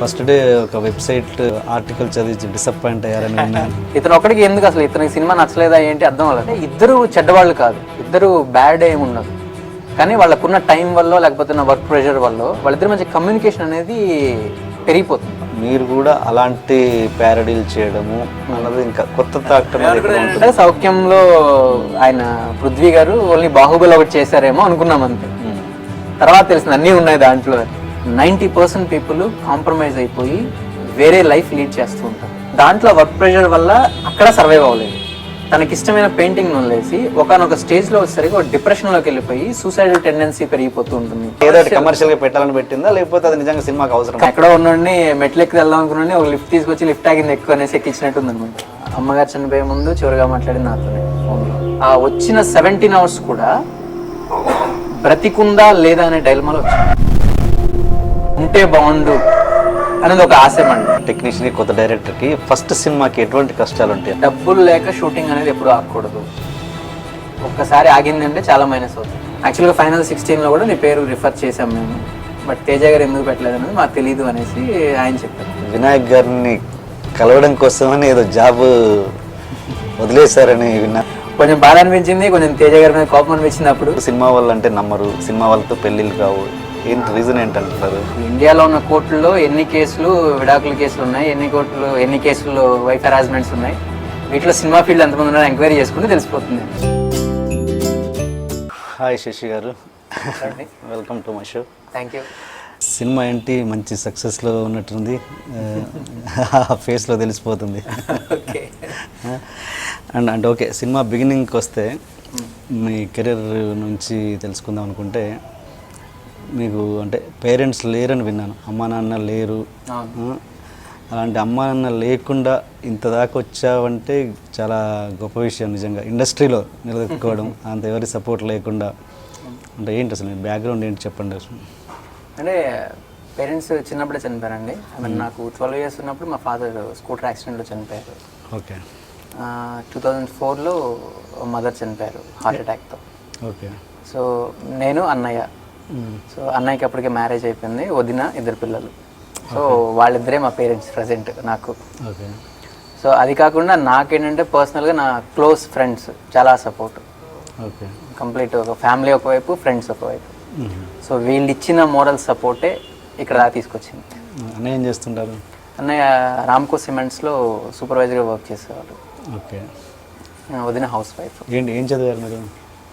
First day ఒక website article చదివి disappoint అయ్యారని విన్నాను. ఇతను ఒక్కడికి ఎందుకు అసలు ఇతనికి సినిమా నచ్చలేదా ఏంటి అర్థం అవ్వలేదు. ఇద్దరు చెడ్డవాళ్ళు కాదు, ఇద్దరు బ్యాడ్ ఏమి ఉండదు, కానీ వాళ్ళకున్న టైం వల్ల లేకపోతే వర్క్ ప్రెషర్ వల్ల వాళ్ళిద్దరి మధ్య కమ్యూనికేషన్ అనేది పెరిగిపోతుంది. మీరు కూడా అలాంటి ప్యారడీలు చేయడము అన్నది ఇంకా కొత్త తాకటం. సౌఖ్యంలో ఆయన పృథ్వీ గారు ఓన్లీ బాహుబలి ఒకటి చేశారేమో అనుకున్నాం అంతే. తర్వాత తెలిసింది అన్నీ ఉన్నాయి దాంట్లో. 90% పీపుల్ కాంప్రమైజ్ అయిపోయి వేరే లైఫ్ లీడ్ చేస్తూ ఉంటారు. దాంట్లో వర్క్ ప్రెషర్ వల్ల అక్కడ సర్వైవ్ అవ్వలేదు. తనకి ఇష్టమైన పెయింటింగ్ వదిలేసి ఒకనొక స్టేజ్ లో వచ్చేసరికి ఒక డిప్రెషన్ లోకి వెళ్ళిపోయి సూసైడల్ టెండెన్సీ పెరిగిపోతూ ఉంటుంది. ఏదో కమర్షియల్ గా పెట్టాలని పెట్టిందా లేకపోతే అది నిజంగా సినిమాకి అవసరం? ఎక్కడో ఉండండి మెట్లెక్కి వెళ్దాం అనుకున్నాండి, ఒక లిఫ్ట్ తీసుకొచ్చి లిఫ్ట్ ఆగింది ఎక్కువ అనేసి ఎక్కించినట్టుంది అనమాట. అమ్మగారు చనిపోయే ముందు చివరిగా మాట్లాడింది నాతోనే ఫోన్లో. ఆ వచ్చిన 17 hours కూడా బ్రతికుందా లేదా అనే డైలమాలో వచ్చింది. ఉంటే బాగుండు అనేది ఒక ఆశమండి. టెక్నీషియన్ కొత్త డైరెక్టర్ కి ఫస్ట్ సినిమాకి ఎటువంటి కష్టాలు ఉంటాయి? డబ్బులు లేక షూటింగ్ అనేది ఎప్పుడు ఆగకూడదు. ఒక్కసారి ఆగిందంటే చాలా మైనస్ అవుతుంది. యాక్చువల్గా ఫైనల్ 16 లో కూడా నీ పేరు రిఫర్ చేసాం మేము, బట్ తేజ గారు ఎందుకు పెట్టలేదు అనేది మాకు తెలియదు అనేసి ఆయన చెప్పారు. వినాయక్ గారిని కలవడం కోసమని ఏదో జాబ్ వదిలేశారని విన్నా. కొంచెం బాధ అనిపించింది, కొంచెం తేజ గారి మీద కోపం అనిపించింది. అప్పుడు సినిమా వాళ్ళు అంటే నమ్మరు, సినిమా వాళ్ళతో పెళ్ళిళ్ళు కావు, ఏంటి రీజన్ ఏంటంటారు? ఇండియాలో ఉన్న కోర్టుల్లో ఎన్ని కేసులు విడాకుల కేసులు ఉన్నాయి, ఎన్ని కేసులు వైఫ్ హెరాస్మెంట్స్ ఉన్నాయి, వీటిలో సినిమా ఫీల్డ్ ఎంతమంది ఉన్నారో ఎంక్వైరీ చేసుకుంటే తెలిసిపోతుంది. హాయ్ శశి గారు, welcome to my show. Thank you. Cinema ఏంటి మంచి సక్సెస్లో ఉన్నట్టుంది, ఫేస్లో తెలిసిపోతుంది. అండ్ అంటే ఓకే, సినిమా బిగినింగ్కి వస్తే మీ కెరీర్ నుంచి తెలుసుకుందాం అనుకుంటే, మీకు అంటే పేరెంట్స్ లేరని విన్నాను, అమ్మా నాన్న లేరు. అలాంటి అమ్మా నాన్న లేకుండా ఇంత దాకా వచ్చావంటే చాలా గొప్ప విషయం నిజంగా. ఇండస్ట్రీలో నిలదొక్కుకోవడం అంత ఎవరి సపోర్ట్ లేకుండా అంటే ఏంటి అసలు బ్యాక్గ్రౌండ్ ఏంటి చెప్పండి అసలు. అంటే పేరెంట్స్ చిన్నప్పుడే చనిపోయారండి. నాకు 12 years ఉన్నప్పుడు మా ఫాదర్ స్కూటర్ యాక్సిడెంట్లో చనిపోయారు. ఓకే. 2004లో మదర్ చనిపోయారు హార్ట్ అటాక్తో. ఓకే. సో నేను అన్నయ్య, సో అన్నయ్యకి అప్పటికే మ్యారేజ్ అయిపోయింది, వదిన 2 పిల్లలు. సో వాళ్ళిద్దరే మా పేరెంట్స్ ప్రజెంట్ నాకు. ఓకే. సో అది కాకుండా నాకేంటంటే పర్సనల్గా నా క్లోజ్ ఫ్రెండ్స్ చాలా సపోర్ట్. ఓకే. కంప్లీట్ ఒక ఫ్యామిలీ ఒకవైపు, ఫ్రెండ్స్ ఒకవైపు. సో వీళ్ళు ఇచ్చిన మోరల్ సపోర్టే ఇక్కడ తీసుకొచ్చింది. అన్నయ్య ఏం చేస్తుంటారు? అన్నయ్య రామ్కో సిమెంట్స్లో సూపర్వైజర్గా వర్క్ చేసేవాళ్ళు. ఓకే. వదిన హౌస్ వైఫ్. ఏం చదివారు మీరు?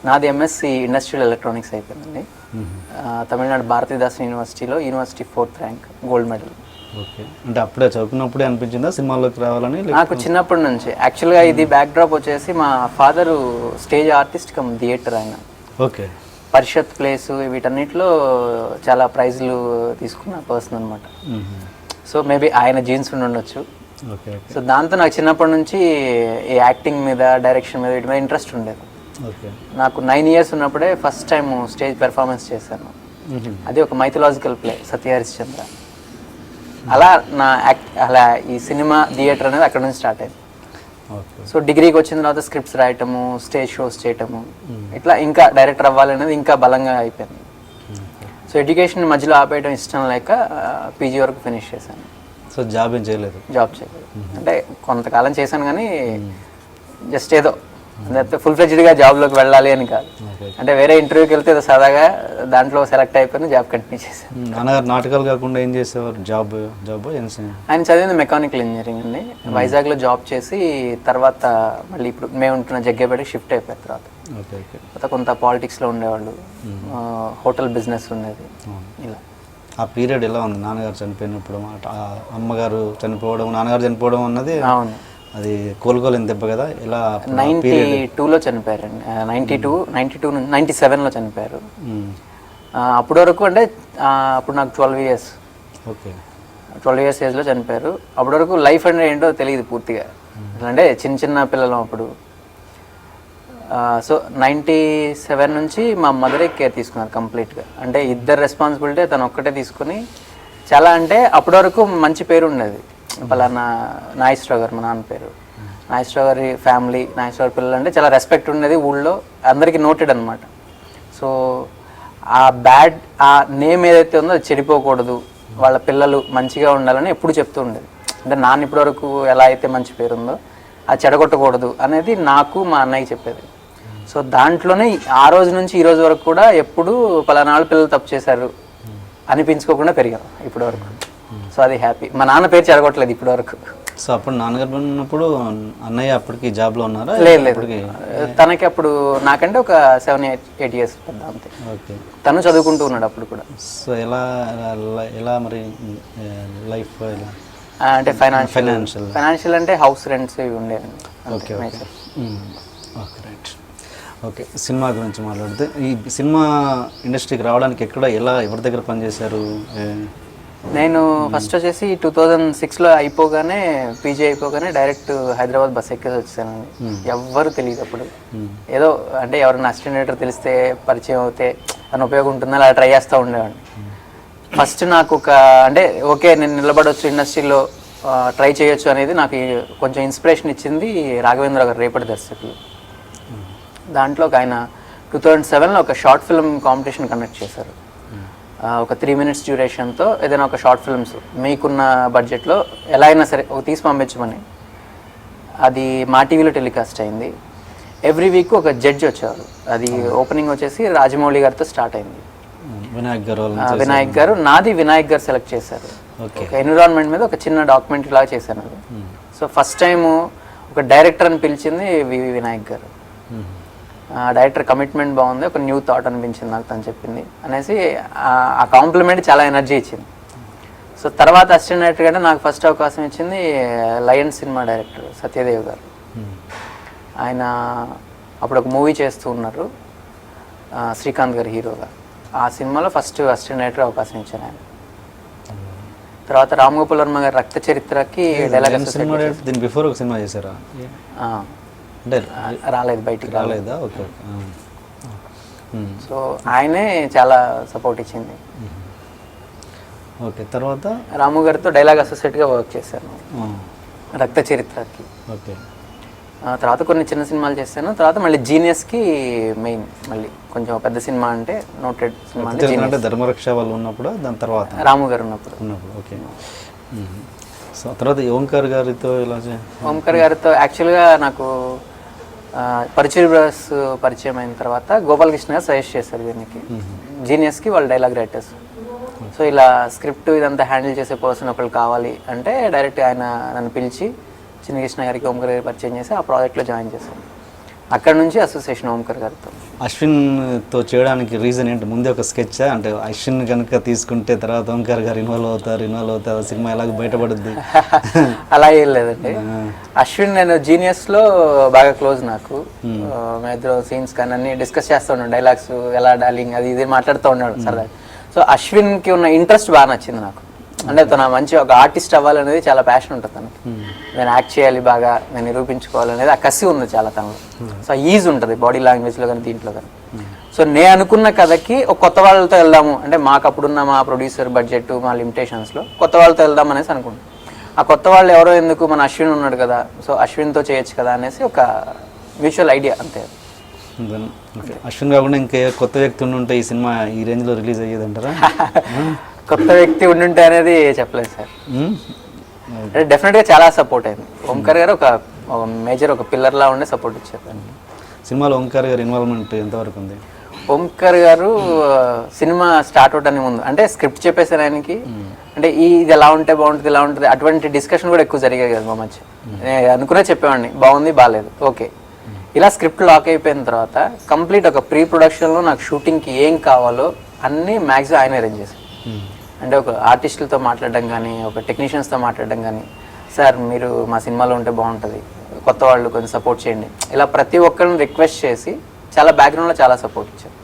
నాది MSc ఇండస్ట్రియల్ ఎలక్ట్రానిక్స్ అయిపోయిందండి. తమిళనాడు భారతీదాసన్ యూనివర్సిటీలో university 4th rank, gold medal. Okay. అంటే అప్పుడే చదువుకున్నప్పుడే అనిపించిందా సినిమాల్లోకి రావాలని? నాకు చిన్నప్పటి నుంచి. యాక్చువల్గా ఇది బ్యాక్ డ్రాప్ వచ్చేసి మా father stage artist cum theatre ఆయన. ఓకే. పరిషత్ ప్లేస్ వీటన్నిటిలో చాలా ప్రైజ్లు తీసుకున్న పర్సన్ అనమాట. సో మేబీ ఆయన జీన్స్ ఉండి ఉండొచ్చు. ఓకే. సో దాంతో నాకు చిన్నప్పటి నుంచి ఈ యాక్టింగ్ మీద, డైరెక్షన్ మీద, వీటి మీద ఇంట్రెస్ట్ ఉండేది. ఓకే. నాకు 9 years ఉన్నప్పుడే ఫస్ట్ టైం స్టేజ్ పెర్ఫార్మెన్స్ చేశాను. అది ఒక మైథలాజికల్ ప్లే, సత్య హరిశ్చంద్ర. అలా ఈ సినిమా థియేటర్ అనేది అక్కడ నుంచి స్టార్ట్ అయింది. సో డిగ్రీకి వచ్చిన తర్వాత స్క్రిప్ట్స్ రాయటము, స్టేజ్ షోస్ చేయటము, ఇట్లా ఇంకా డైరెక్టర్ అవ్వాలనేది ఇంకా బలంగా అయిపోయింది. సో ఎడ్యుకేషన్ మధ్యలో ఆపేయడం ఇష్టం లేక PG వరకు ఫినిష్ చేశాను. సో జాబ్ ఏం చేయలేదు? జాబ్ చేయలేదు. అంటే కొంతకాలం చేశాను కానీ జస్ట్ ఏదో అంటే ఫుల్ ఫ్లెడ్జ్డ్గా జాబ్లోకి వెళ్ళాలి అని కాదు. అంటే వేరే ఇంటర్వ్యూకి వెళ్తే ఏదో సరదాగా దాంట్లో సెలెక్ట్ అయిపోయిన జాబ్ కంటిన్యూ చేశాను. నాన్నగారు నాటకాలు కాకుండా ఏం చేసేవారు? జాబ్ ఆయన చదివింది మెకానికల్ ఇంజనీరింగ్ అండి. వైజాగ్లో జాబ్ చేసి తర్వాత మళ్ళీ ఇప్పుడు మేము ఉంటున్న జగ్గేపేటకి షిఫ్ట్ అయిపోయిన తర్వాత కొంత పాలిటిక్స్లో ఉండేవాళ్ళు, హోటల్ బిజినెస్ ఉండేది. ఇలా ఆ పీరియడ్ ఎలా ఉంది? నాన్నగారు చనిపోయినప్పుడు, అమ్మగారు చనిపోవడం, నాన్నగారు చనిపోవడం అన్నది అవును, అది కోలుకోలేని దెబ్బ కదా. ఎలా? 92లో చనిపోయారండి. 97లో చనిపోయారు. అప్పటి వరకు అంటే అప్పుడు నాకు 12 years. ఓకే. 12 years ఏజ్లో చనిపోయారు. అప్పటి వరకు లైఫ్ అంటే ఏంటో తెలియదు పూర్తిగా. అంటే చిన్న పిల్లలు అప్పుడు. సో 97 నుంచి మా మదరే కేర్ తీసుకున్నారు కంప్లీట్గా. అంటే ఇద్దరు రెస్పాన్సిబిలిటీ తను ఒక్కటే తీసుకుని చాలా, అంటే అప్పటి వరకు మంచి పేరు ఉండేది. పలానా నాగేశ్వరరావు గారు మా నాన్న పేరు, నాగేశ్వరరావు గారి ఫ్యామిలీ, నాగేశ్వరరావు పిల్లలు అంటే చాలా రెస్పెక్ట్ ఉండేది ఊళ్ళో, అందరికీ నోటెడ్ అనమాట. సో ఆ నేమ్ ఏదైతే ఉందో అది చెడిపోకూడదు వాళ్ళ పిల్లలు మంచిగా ఉండాలని ఎప్పుడు చెప్తూ ఉండేది. అంటే నాన్న ఇప్పటివరకు ఎలా అయితే మంచి పేరు ఉందో అది చెడగొట్టకూడదు అనేది నాకు మా అన్నయ్య చెప్పేది. సో దాంట్లోనే ఆ రోజు నుంచి ఈ రోజు వరకు కూడా ఎప్పుడు పలానాళ్ళు పిల్లలు తప్పు చేశారు అనిపించుకోకుండా పెరిగాం ఇప్పటి వరకు. సో అది హ్యాపీ. మా నాన్న పేరు చెడగొట్టలేదు ఇప్పటి వరకు. సో అప్పుడు నాన్నగారు ఉన్నప్పుడు అన్నయ్య అప్పటికి జాబ్లో ఉన్నారా? లేదు, తనకి అప్పుడు నాకంటే ఒక 7-8 years పెద్ద అంతే. ఓకే. తను చదువుకుంటూ ఉన్నాడు అప్పుడు కూడా. సో ఎలా మరి లైఫ్ ఎలా అంటే ఫైనాన్షియల్ అంటే హౌస్ రెంట్స్ ఇవి ఉండేవి. Okay okay right. Okay, cinema గురించి మాట్లాడితే ఈ సినిమా ఇండస్ట్రీకి రావడానికి ఎవరి దగ్గర పనిచేశారు? నేను ఫస్ట్ వచ్చేసి 2006లో అయిపోగానే పీజీ అయిపోగానే డైరెక్ట్ హైదరాబాద్ బస్ ఎక్కేసి వచ్చానండి. ఎవ్వరు తెలియదు అప్పుడు. ఏదో అంటే ఎవరైనా అసిస్టెంట్ తెలిస్తే పరిచయం అవుతే అని ఉపయోగం ఉంటుందో అలా ట్రై చేస్తూ ఉండేవాడిని. ఫస్ట్ నాకు అంటే ఓకే నేను నిలబడవచ్చు ఇండస్ట్రీలో, ట్రై చేయొచ్చు అనేది నాకు కొంచెం ఇన్స్పిరేషన్ ఇచ్చింది రాఘవేంద్ర గారు, రేపటి దర్శకులు. దాంట్లో ఆయన 2007లో ఒక షార్ట్ ఫిల్మ్ కాంపిటీషన్ కండక్ట్ చేశారు. ఒక 3 minutes డ్యూరేషన్తో ఏదైనా ఒక షార్ట్ ఫిల్మ్స్ మీకున్న బడ్జెట్లో ఎలా అయినా సరే తీసి పంపించమని. అది మా టీవీలో టెలికాస్ట్ అయింది. ఎవ్రీ వీక్ ఒక జడ్జి వచ్చేవారు. అది ఓపెనింగ్ వచ్చేసి రాజమౌళి గారితో స్టార్ట్ అయింది. వినాయక్ గారు నాది వినాయక్ గారు సెలెక్ట్ చేశారు. ఒక ఎన్విరాన్మెంట్ మీద ఒక చిన్న డాక్యుమెంటరీ లాగా చేశాను అది. సో ఫస్ట్ టైం ఒక డైరెక్టర్ అని పిలిచింది వినాయక్ గారు. డైరెక్టర్ కమిట్మెంట్ బాగుంది, ఒక న్యూ థాట్ అనిపించింది నాకు తను చెప్పింది అనేసి ఆ కాంప్లిమెంట్ చాలా ఎనర్జీ ఇచ్చింది. సో తర్వాత అసిస్టెంట్ డైరెక్టర్ కంటే నాకు ఫస్ట్ అవకాశం ఇచ్చింది లయన్ సినిమా డైరెక్టర్ సత్యదేవ్ గారు. ఆయన అప్పుడు ఒక మూవీ చేస్తూ ఉన్నారు, శ్రీకాంత్ గారు హీరోగా. ఆ సినిమాలో ఫస్ట్ అసిస్టెంట్ డైరెక్టర్ అవకాశం ఇచ్చాను ఆయన. తర్వాత రామ్ గోపాల్ వర్మ గారు రక్త చరిత్రకి దీని బిఫోర్ ఒక సినిమా చేశారా? అంటే రాలేదు, బయటికి రాలేదా? ఓకే. సో ఆయనే చాలా సపోర్ట్ ఇచ్చింది. ఓకే. తర్వాత రాము గారితో డైలాగ్ అసోసియేట్గా వర్క్ చేశాను రక్త చరిత్రకి. ఓకే. తర్వాత కొన్ని చిన్న సినిమాలు చేశాను. తర్వాత మళ్ళీ జీనియస్కి మెయిన్ మళ్ళీ కొంచెం పెద్ద సినిమా అంటే నోటెడ్ సినిమా అంటే ధర్మరక్ష వాళ్ళు ఉన్నప్పుడు, దాని తర్వాత రాము గారు ఉన్నప్పుడు. ఓకే. సో తర్వాత ఓంకార్ గారితో ఓంకార్ గారితో యాక్చువల్గా నాకు పరిచయం అయిన తర్వాత గోపాలకృష్ణ గారు సజెస్ట్ చేశారు దీనికి, జీనియస్కి వాళ్ళు డైలాగ్ రైటర్స్. సో ఇలా స్క్రిప్ట్ ఇదంతా హ్యాండిల్ చేసే పర్సన్ ఒకళ్ళు కావాలి అంటే డైరెక్ట్ ఆయన నన్ను పిలిచి చిన్నకృష్ణ గారికి ఓంకార్ గారికి పరిచయం చేసి ఆ ప్రాజెక్ట్లో జాయిన్ చేశాను. అక్కడ నుంచి అసోసియేషన్ ఓంకార్ గారితో. అశ్విన్తో చేయడానికి రీజన్ ఏంటి? ముందే ఒక స్కెచ్ అంటే అశ్విన్ కనుక తీసుకుంటే తర్వాత ఓంకార్ గారు ఇన్వాల్వ్ అవుతారు, సినిమా ఎలాగ బయటపడుద్ది? అలా ఏం లేదండి. అశ్విన్ నేను జీనియస్లో బాగా క్లోజ్. నాకు ఇద్దరు సీన్స్ కానీ అన్ని డిస్కస్ చేస్తూ ఉన్నాడు, డైలాగ్స్ ఎలా డార్లింగ్ అది ఇది మాట్లాడుతూ ఉన్నాడు సరదా. సో అశ్విన్కి ఉన్న ఇంట్రెస్ట్ బాగా నచ్చింది నాకు. అంటే తన మంచి ఒక ఆర్టిస్ట్ అవ్వాలనేది చాలా ప్యాషన్ ఉంటుంది తనకి. నేను యాక్ట్ చేయాలి, బాగా నేను నిరూపించుకోవాలనేది ఆ కసి ఉంది చాలా తనలో. సో ఈజ్ ఉంటుంది బాడీ లాంగ్వేజ్లో కానీ దీంట్లో కానీ. సో నేను అనుకున్న కథకి ఒక కొత్త వాళ్ళతో వెళ్దాము అంటే మాకు అప్పుడున్న మా ప్రొడ్యూసర్ బడ్జెట్ మా లిమిటేషన్స్లో కొత్త వాళ్ళతో వెళ్దాం అనేసి అనుకున్నాను. ఆ కొత్త వాళ్ళు ఎవరో ఎందుకు, మన అశ్విన్ ఉన్నాడు కదా, సో అశ్విన్తో చేయొచ్చు కదా అనేసి ఒక మ్యూచువల్ ఐడియా అంతే. అశ్విన్ కాకుండా ఇంకే కొత్త వ్యక్తి ఉంటే ఈ సినిమా ఈ రేంజ్లో రిలీజ్ అయ్యేది అంటారా? కొత్త వ్యక్తి ఉండుంటే అనేది చెప్పలేదు సార్. అంటే డెఫినెట్గా చాలా సపోర్ట్ అయింది. ఓంకార్ గారు ఒక మేజర్ ఒక పిల్లర్లా ఉండే సపోర్ట్ ఇచ్చారు. సినిమాలో ఓంకార్ గారు ఇన్వాల్వ్మెంట్ ఎంతవరకు ఉంది? ఓంకార్ గారు సినిమా స్టార్ట్ అవడానికి ముందు అంటే స్క్రిప్ట్ చెప్పేసారు ఆయనకి. అంటే ఇది ఎలా ఉంటే బాగుంటుంది, ఇలా ఉంటుంది, అటువంటి డిస్కషన్ కూడా ఎక్కువ జరిగేది కదా మా మధ్య. అనుకునే చెప్పేవాడిని, బాగుంది బాగాలేదు ఓకే. ఇలా స్క్రిప్ట్ లాక్ అయిపోయిన తర్వాత కంప్లీట్ ఒక ప్రీ ప్రొడక్షన్లో నాకు షూటింగ్కి ఏం కావాలో అన్నీ మ్యాక్సిమం ఆయన అరేంజ్ చేశారు. అంటే ఒక ఆర్టిస్టులతో మాట్లాడడం కానీ, ఒక టెక్నీషియన్స్తో మాట్లాడడం కానీ, సార్ మీరు మా సినిమాలో ఉంటే బాగుంటుంది, కొత్త వాళ్ళు కొంచెం సపోర్ట్ చేయండి, ఇలా ప్రతి ఒక్కరిని రిక్వెస్ట్ చేసి చాలా బ్యాక్గ్రౌండ్లో చాలా సపోర్ట్ ఇచ్చారు.